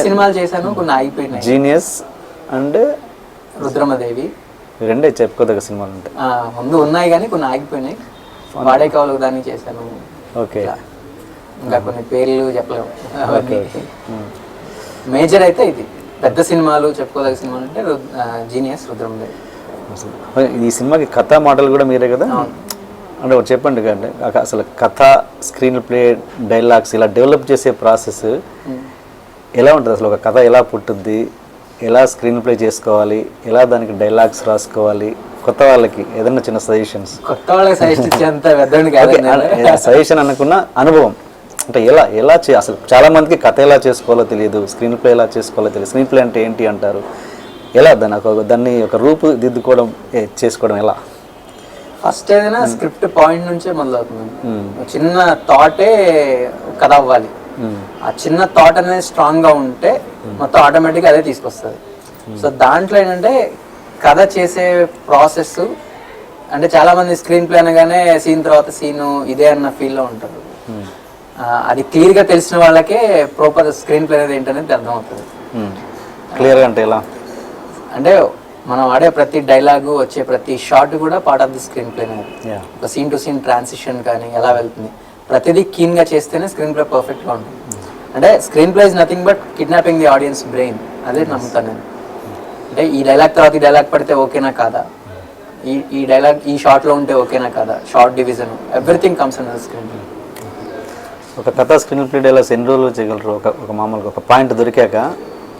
సినిమాలు చేశాను, కొన్ని ఆగిపోయినాయి. జీనియస్ అండ్ రుద్రమదేవి 2 చెప్పుకోదగ్గ సినిమాలు ఉంటాయి. ముందు ఉన్నాయి కానీ కొన్ని ఆగిపోయినాయి. వాడే కావాలి దాన్ని చేశాను. ఓకే, ఇంకా కొన్ని పేర్లు చెప్పలేము. మేజర్ అయితే ఇది పెద్ద సినిమాలు చెప్పుకోదగ్గ సినిమాలు అంటే జీనియస్, రుద్రమదేవి. ఈ సినిమాకి కథ మాటలు కూడా మీరే కదా? అంటే ఒకటి చెప్పండి కంటే అసలు కథ, స్క్రీన్ ప్లే, డైలాగ్స్ ఇలా డెవలప్ చేసే ప్రాసెస్ ఎలా ఉంటుంది? అసలు ఒక కథ ఎలా పుట్టుద్ది, ఎలా స్క్రీన్ ప్లే చేసుకోవాలి, ఎలా దానికి డైలాగ్స్ రాసుకోవాలి? కొత్త వాళ్ళకి ఏదైనా చిన్న సజెషన్స్. కొత్త వాళ్ళకి సజెషన్ ఇచ్చేంత పెద్దోడిని కాదు, సజెషన్ అనుకున్న అనుభవం అంటే ఎలా అసలు చాలా మందికి కథ ఎలా చేసుకోవాలో తెలియదు, స్క్రీన్ ప్లే ఎలా చేసుకోవాలో తెలియదు. స్క్రీన్ ప్లే అంటే ఏంటి అంటారు, ఎలా దాన్ని ఒక రూపు దిద్దుకోవడం చేసుకోవడం ఎలా? ఫస్ట్ ఏదైనా స్క్రిప్ట్ పాయింట్ నుంచే మొదలవుతుంది. చిన్న థాటే కథ అవ్వాలి. ఆ చిన్న థాట్ అనేది స్ట్రాంగ్ గా ఉంటే మొత్తం ఆటోమేటిక్గా అదే తీసుకొస్తుంది. సో దాంట్లో ఏంటంటే కథ చేసే ప్రాసెస్ అంటే చాలా మంది స్క్రీన్ ప్లే అనగానే సీన్ తర్వాత సీను ఇదే అన్న ఫీల్లో ఉంటారు. అది క్లియర్ గా తెలిసిన వాళ్ళకే ప్రాపర్ స్క్రీన్ ప్లే అనేది ఏంటనేది అర్థమవుతుంది. క్లియర్గా అంటే ఎలా అంటే మనం ఆడే ప్రతి డైలాగు, వచ్చే ప్రతి షాట్ కూడా part of the screen play అనేది. ఒక సీన్ టు సీన్ ట్రాన్సిషన్ కానీ ఎలా వెళ్తుంది, ప్రతిదీ కీన్ గా చేస్తేనే స్క్రీన్ ప్లే పర్ఫెక్ట్ గా ఉంటుంది. అంటే screen play is nothing but kidnapping the audience brain, అదే నమ్ముతాను నేను. అంటే ఈ డైలాగ్ తర్వాత ఈ డైలాగ్ పడితే ఓకేనా కాదా, ఈ డైలాగ్ ఈ షార్ట్ లో ఉంటే ఓకేనా కాదా, short division, everything comes under the screen play. ఒక కథ స్క్రీన్ ప్లే డైలాగ్స్ ఎన్ని రోజులు చేయగలరు? ఒక మామూలుగా ఒక పాయింట్ దొరికాక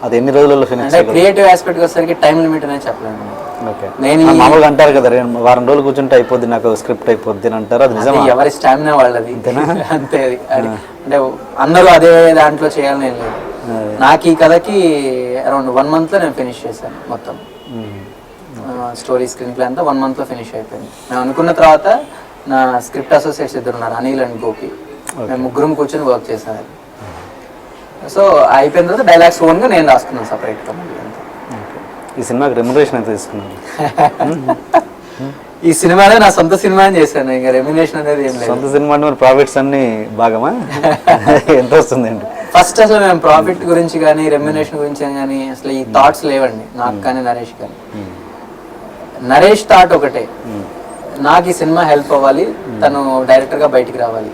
అది ఎన్ని రోజులలో ఫినిష్? అంటే క్రియేటివ్ ఆస్పెక్ట్ వచ్చేసరికి టైం లిమిట్ అనేది చెప్పలేను. ఓకే, నేను మామూలుగా అంటారు కదా, వారం రోజులు కూర్చుంటే అయిపోద్ది, నాకు స్క్రిప్ట్ అయిపోద్ది అని అంటారు. అది నిజమా? ఎవరి స్టామినా వాళ్ళది అంతే. అది అంటే అందరూ అదే దాంట్లో చేయాలని ఏం లేదు. నాకు ఈ కథకి అరౌండ్ 1 month లో నేను ఫినిష్ చేశాను మొత్తం స్టోరీ, స్క్రీన్ ప్లే అంతా 1 month లో ఫినిష్ అయిపోయింది. నేను అనుకున్న తర్వాత నా స్క్రిప్ట్ అసోసియేట్స్ 2 ఉన్నారు, అనిల్ అండ్ గోపి. మేము ముగ్గురం కూర్చొని వర్క్ చేసాం. సో అయిపోయిన తర్వాత డైలాగ్స్ ఓన్గా నేను రాసుకున్నాను సపరేట్గా. ఈ సినిమాకి రెమ్యునరేషన్ ఎంత తీసుకున్నాను? ఈ సినిమాలో నా సొంత సినిమా అని చేశాను, ఇంకా రెమ్యునరేషన్ అనేది ఏం లేదు. సొంత సినిమా అంటే మరి ప్రాఫిట్స్ అన్ని భాగమా? ఎంత వస్తుందండి? ఫస్ట్ అసలు మేము ప్రాఫిట్ గురించి కానీ రెమ్యునరేషన్ గురించి కానీ అసలు ఈ థాట్స్ లేవండి నాకు కానీ నరేష్ కానీ. నరేష్ థాట్ ఒకటే, నాకు ఈ సినిమా హెల్ప్ అవ్వాలి, తను డైరెక్టర్గా బయటికి రావాలి,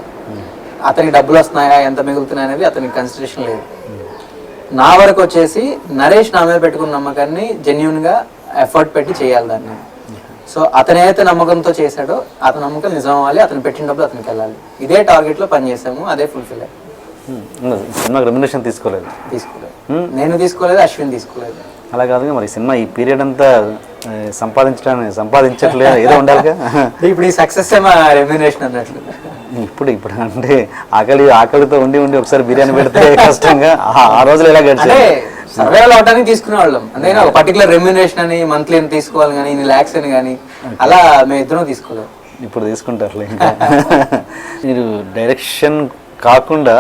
అతనికి డబ్బులు వస్తున్నాయా ఎంత మిగులుతున్నాయి అనేది అతనికి కన్సిడరేషన్ లేదు. నా వరకు వచ్చేసి నరేష్ నా మీద పెట్టుకున్న నమ్మకాన్ని జెన్యున్గా ఎఫర్ట్ పెట్టి చేయాలి దాన్ని. సో అతను ఏదైతే నమ్మకంతో చేశాడో అతని నమ్మకం నిజం అవ్వాలి, అతను పెట్టిన డబ్బులు అతనికి వెళ్ళాలి. ఇదే టార్గెట్లో పనిచేసాము, అదే ఫుల్ఫిల్ అయ్యి. సినిమాకి రెమ్యునరేషన్ తీసుకోలేదు? తీసుకోలేదు, నేను తీసుకోలేదు, అశ్విన్ తీసుకోలేదు. అలా కాదుగా మరి సినిమా ఈ పీరియడ్ అంతా సంపాదించట్లేదు, ఏదో ఉండాలిగా. ఇప్పుడు ఈ సక్సెస్ ఏమో రెమ్యునరేషన్ అన్నట్లు. ఇప్పుడు అంటే ఆకలితో ఉండి ఒకసారి బిర్యానీ పెడితే కష్టంగా ఆ రోజులు ఎలా గడిచాయి? సర్వేలు అవడానికి తీసుకునే వాళ్ళం, అంతేనా ఒక పర్టికులర్ రెమ్యునరేషన్ అని మంత్లీ అని తీసుకోవాలి కానీ ఇన్ని ల్యాక్స్ అని కానీ అలా మేము ఇద్దరం తీసుకోలేదు. ఇప్పుడు తీసుకుంటారులే. ఇంకా మీరు డైరెక్షన్ కాకుండా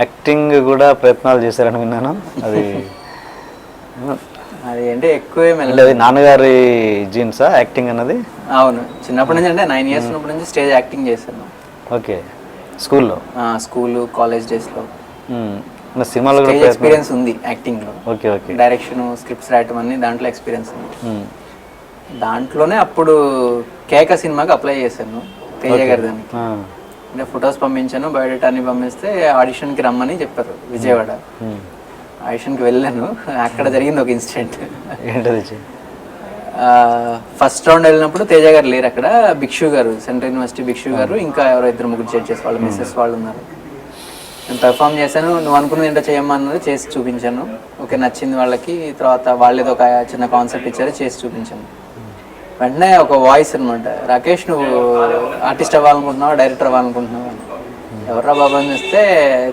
యాక్టింగ్ కూడా ప్రయత్నాలు చేశారని విన్నాను. అది అంటే ఎక్కువ నాన్నగారి జీన్సా యాక్టింగ్ అన్నది? అవును, చిన్నప్పటి నుంచి అంటే 9 years ఉన్నప్పటి నుంచి స్టేజ్ యాక్టింగ్ చేశాను. ఓకే, స్కూల్లో? స్కూల్ కాలేజ్ డేస్లో సినిమాలో ఎక్స్పీరియన్స్ ఉంది యాక్టింగ్ లో. Okay okay. డైరెక్షన్, స్క్రిప్ట్స్ రాయటం అన్ని దాంట్లో ఎక్స్పీరియన్స్ ఉంది. దాంట్లోనే అప్పుడు కేక సినిమాకి అప్లై చేశాను తేజ గారి దానికి. అంటే ఫొటోస్ పంపించాను, బయోడేటాని పంపిస్తే ఆడిషన్కి రమ్మని చెప్పారు విజయవాడ. ఆడిషన్కి వెళ్ళాను, అక్కడ జరిగింది ఒక ఇన్సిడెంట్. ఏంటది? ఫస్ట్ రౌండ్ వెళ్ళినప్పుడు తేజ గారు లేరు అక్కడ, భిక్షు గారు, సెంట్రల్ యూనివర్సిటీ భిక్షు గారు, ఇంకా ఎవరో 2-3 జడ్జెస్ వాళ్ళు, మిస్సెస్ వాళ్ళు ఉన్నారు. నేను పెర్ఫామ్ చేశాను, నువ్వు అనుకున్నది ఏంటో చేయమన్నది చేసి చూపించాను. ఓకే, నచ్చింది వాళ్ళకి. తర్వాత వాళ్ళేదో ఒక చిన్న కాన్సెప్ట్ ఇచ్చారు, చేసి చూపించాను. వెంటనే ఒక వాయిస్ అనమాట, రాకేష్ నువ్వు ఆర్టిస్ట్ అవ్వాలనుకుంటున్నావా డైరెక్టర్ అవ్వాలనుకుంటున్నావా? ఎవర్రా బాబు అని చూస్తే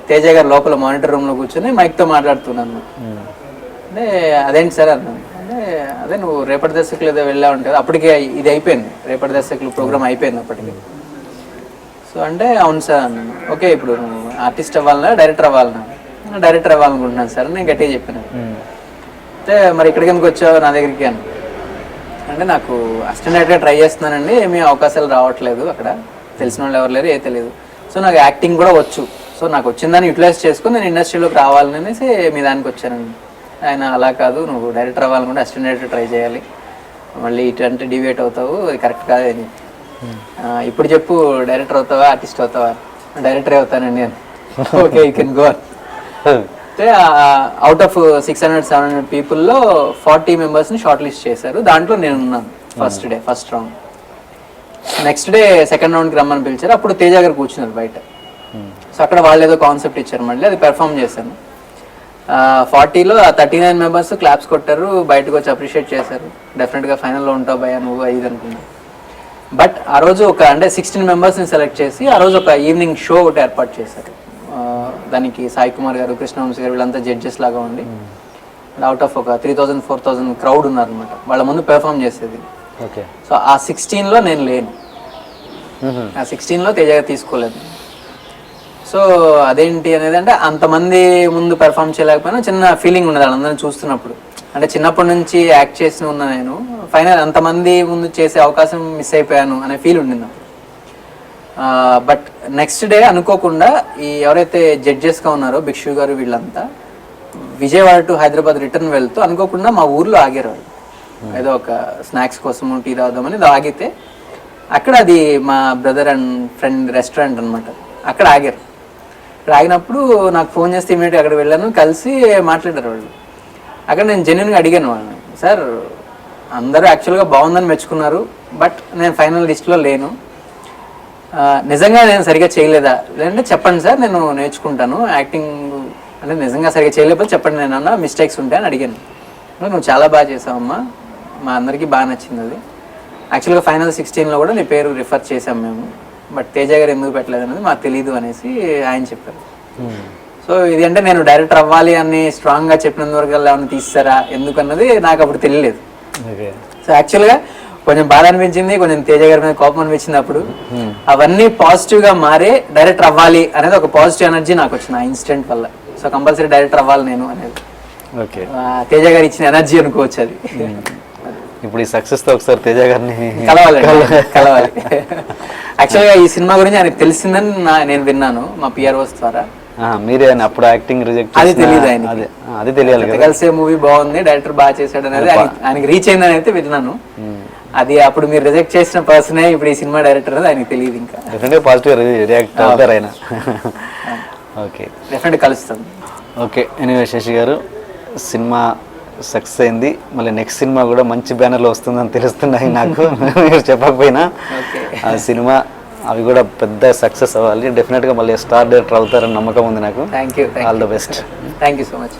తేజ గారు లోపల మానిటర్ రూమ్లో కూర్చొని మైక్తో మాట్లాడుతున్నాను. అంటే అదేంటి సార్ అన్నాను. అంటే అదే నువ్వు రేపటి దర్శకులు ఏదో వెళ్ళా ఉంటుంది, అప్పటికే ఇది అయిపోయింది, రేపటి దర్శకులు ప్రోగ్రామ్ అయిపోయింది అప్పటికి. సో అంటే అవును సార్ అన్నాను. ఓకే, ఇప్పుడు నువ్వు ఆర్టిస్ట్ అవ్వాలన్నా డైరెక్టర్ అవ్వాలన్నా? డైరెక్టర్ అవ్వాలనుకుంటున్నాను సార్ నేను గట్టిగా చెప్పాను. అయితే మరి ఇక్కడికి ఎందుకు వచ్చావు నా దగ్గరికి అని అంటే, నాకు అసిస్టెంట్ డైరెక్టర్గా ట్రై చేస్తున్నానండి, ఏమీ అవకాశాలు రావట్లేదు, అక్కడ తెలిసిన వాళ్ళు ఎవరు లేరు, ఏ తెలియదు. సో నాకు యాక్టింగ్ కూడా వచ్చు, సో నాకు వచ్చిందని యూటిలైజ్ చేసుకుని నేను ఇండస్ట్రీలోకి రావాలని అనేసి మీ దానికి వచ్చానండి. ఆయన అలా కాదు, నువ్వు డైరెక్టర్ అవ్వాలనుకుంటే అసిస్టెంట్ డైరెక్టర్ ట్రై చేయాలి, మళ్ళీ ఇటు డివేట్ అవుతావు, అది కరెక్ట్ కాదని. ఇప్పుడు చెప్పు, డైరెక్టర్ అవుతావా ఆర్టిస్ట్ అవుతావా? డైరెక్టరే అవుతానండి అని. Okay, you can go. అయితే అవుట్ ఆఫ్ 600-700 పీపుల్లో 40 మెంబర్స్ని షార్ట్ లిస్ట్ చేశారు, దాంట్లో నేను ఉన్నాను. First day first round. Next day second రౌండ్కి రమ్మని పిలిచారు, అప్పుడు తేజ గారు కూర్చున్నారు బయట. సో అక్కడ వాళ్ళు ఏదో కాన్సెప్ట్ ఇచ్చారు, మళ్ళీ అది పెర్ఫామ్ చేశాను. 40లో 39 మెంబర్స్ క్లాప్స్ కొట్టారు, బయటకు వచ్చి అప్రిషియేట్ చేశారు. డెఫినెట్గా ఫైనల్లో ఉంటావు భయ్యా నువ్వు అయ్యి అనుకున్నాను. బట్ ఆ రోజు ఒక అంటే 16 మెంబర్స్ని సెలెక్ట్ చేసి ఆ రోజు ఒక ఈవినింగ్ షో ఒకటి ఏర్పాటు చేశారు. దానికి సాయి కుమార్ గారు, కృష్ణవంశీ గారు వీళ్ళంతా జడ్జెస్ లాగా ఉండి, అవుట్ ఆఫ్ ఒక 3000-4000 క్రౌడ్ ఉన్నారనమాట, వాళ్ళ ముందు పెర్ఫామ్ చేసేది. ఓకే. సో ఆ 16లో నేను లేను, ఆ 16లో తేజ గారు తీసుకోలేదు. సో అదేంటి అనేది అంటే అంతమంది ముందు పెర్ఫామ్ చేయలేకపోయినా చిన్న ఫీలింగ్ ఉండదు వాళ్ళందరినీ చూస్తున్నప్పుడు. అంటే చిన్నప్పటి నుంచి యాక్ట్ చేసి ఉన్నా నేను, ఫైనల్ అంతమంది ముందు చేసే అవకాశం మిస్ అయిపోయాను అనే ఫీల్ ఉండింది నాకు. బట్ నెక్స్ట్ డే అనుకోకుండా ఈ ఎవరైతే జడ్జెస్గా ఉన్నారో భిక్షు గారు వీళ్ళంతా విజయవాడ టు హైదరాబాద్ రిటర్న్ వెళ్తూ అనుకోకుండా మా ఊర్లో ఆగారు వాళ్ళు, ఏదో ఒక స్నాక్స్ కోసము టీ తాగుదామని ఆగితే అక్కడ అది మా బ్రదర్ అండ్ ఫ్రెండ్ రెస్టారెంట్ అనమాట, అక్కడ ఆగారు. అక్కడ ఆగినప్పుడు నాకు ఫోన్ చేస్తే ఇమీడియట్గా అక్కడ వెళ్ళాను, కలిసి మాట్లాడారు వాళ్ళు. అక్కడ నేను జెన్యున్గా అడిగాను వాళ్ళని, సార్ అందరూ యాక్చువల్గా బాగుందని మెచ్చుకున్నారు, బట్ నేను ఫైనల్ లిస్ట్లో లేను, నిజంగా నేను సరిగ్గా చేయలేదా? లేదంటే చెప్పండి సార్ నేను నేర్చుకుంటాను యాక్టింగ్, అంటే నిజంగా సరిగ్గా చేయలేకపోతే చెప్పండి, నేను అన్న మిస్టేక్స్ ఉంటాయని అడిగాను. నువ్వు చాలా బాగా చేసావమ్మా, మా అందరికీ బాగా నచ్చింది అది. యాక్చువల్గా ఫైనల్ 16లో కూడా నీ పేరు రిఫర్ చేసాం మేము, బట్ తేజ గారు ఎందుకు పెట్టలేదు అనేది మాకు తెలీదు అనేసి ఆయన చెప్పారు. సో ఇది అంటే నేను డైరెక్టర్ అవ్వాలి అని స్ట్రాంగ్గా చెప్పినంత వరకు ఏమైనా తీస్తారా ఎందుకన్నది నాకు అప్పుడు తెలియలేదు. సో యాక్చువల్గా కొంచెం బాధ అనిపించింది, కొంచెం తేజ గారి మీద కోపం అనిపించింది. అప్పుడు అవన్నీ పాజిటివ్ గా మారే డైరెక్టర్ అవ్వాలి అనేది ఒక పాజిటివ్ ఎనర్జీ నాకు వచ్చింది ఆ ఇన్సిడెంట్ వల్ల. సో కంపల్సరీ డైరెక్టర్ అవ్వాలి నేను అనేది ఓకే, తేజ గారు ఇచ్చిన ఎనర్జీ అనుకోవచ్చు అది. ఇప్పుడు ఈ సక్సెస్ తో ఒకసారి తేజ గారిని కలవాలి. యాక్చువల్గా ఈ సినిమా గురించి ఆయనకు తెలిసిందని నేను విన్నాను మా పిఆర్ఓస్ ద్వారా. మీరే అప్పుడు యాక్టింగ్ రిజెక్ట్ అది తెలియదు ఆయన, అది తెలియాలి కదా. కలిసే మూవీ బాగుంది, డైరెక్టర్ బాగా చేశాడు అనేది ఆయనకి రీచ్ అయిందని అయితే విన్నాను. అది అప్పుడు మీరు రిజెక్ట్ చేసిన పర్సనే ఇప్పుడు ఈ సినిమా డైరెక్టర్ అనేది ఆయనకు తెలియదు. ఇంకా డెఫినెట్గా పాజిటివ్ రియాక్ట్ అవుతారు ఆయన. ఓకే, డెఫినెట్గా కలుస్తాం. ఓకే, ఎనీవే శశి గారు, సినిమా సక్సెస్ అయింది, మళ్ళీ నెక్స్ట్ సినిమా కూడా మంచి బ్యానర్లో వస్తుందని తెలుస్తున్నాయి నాకు మీరు చెప్పకపోయినా. ఆ సినిమా అవి కూడా పెద్ద సక్సెస్ అవ్వాలి, డెఫినెట్గా మళ్ళీ స్టార్ డైరెక్టర్ అవుతారని నమ్మకం ఉంది నాకు. Thank you, all the best. Thank you so much.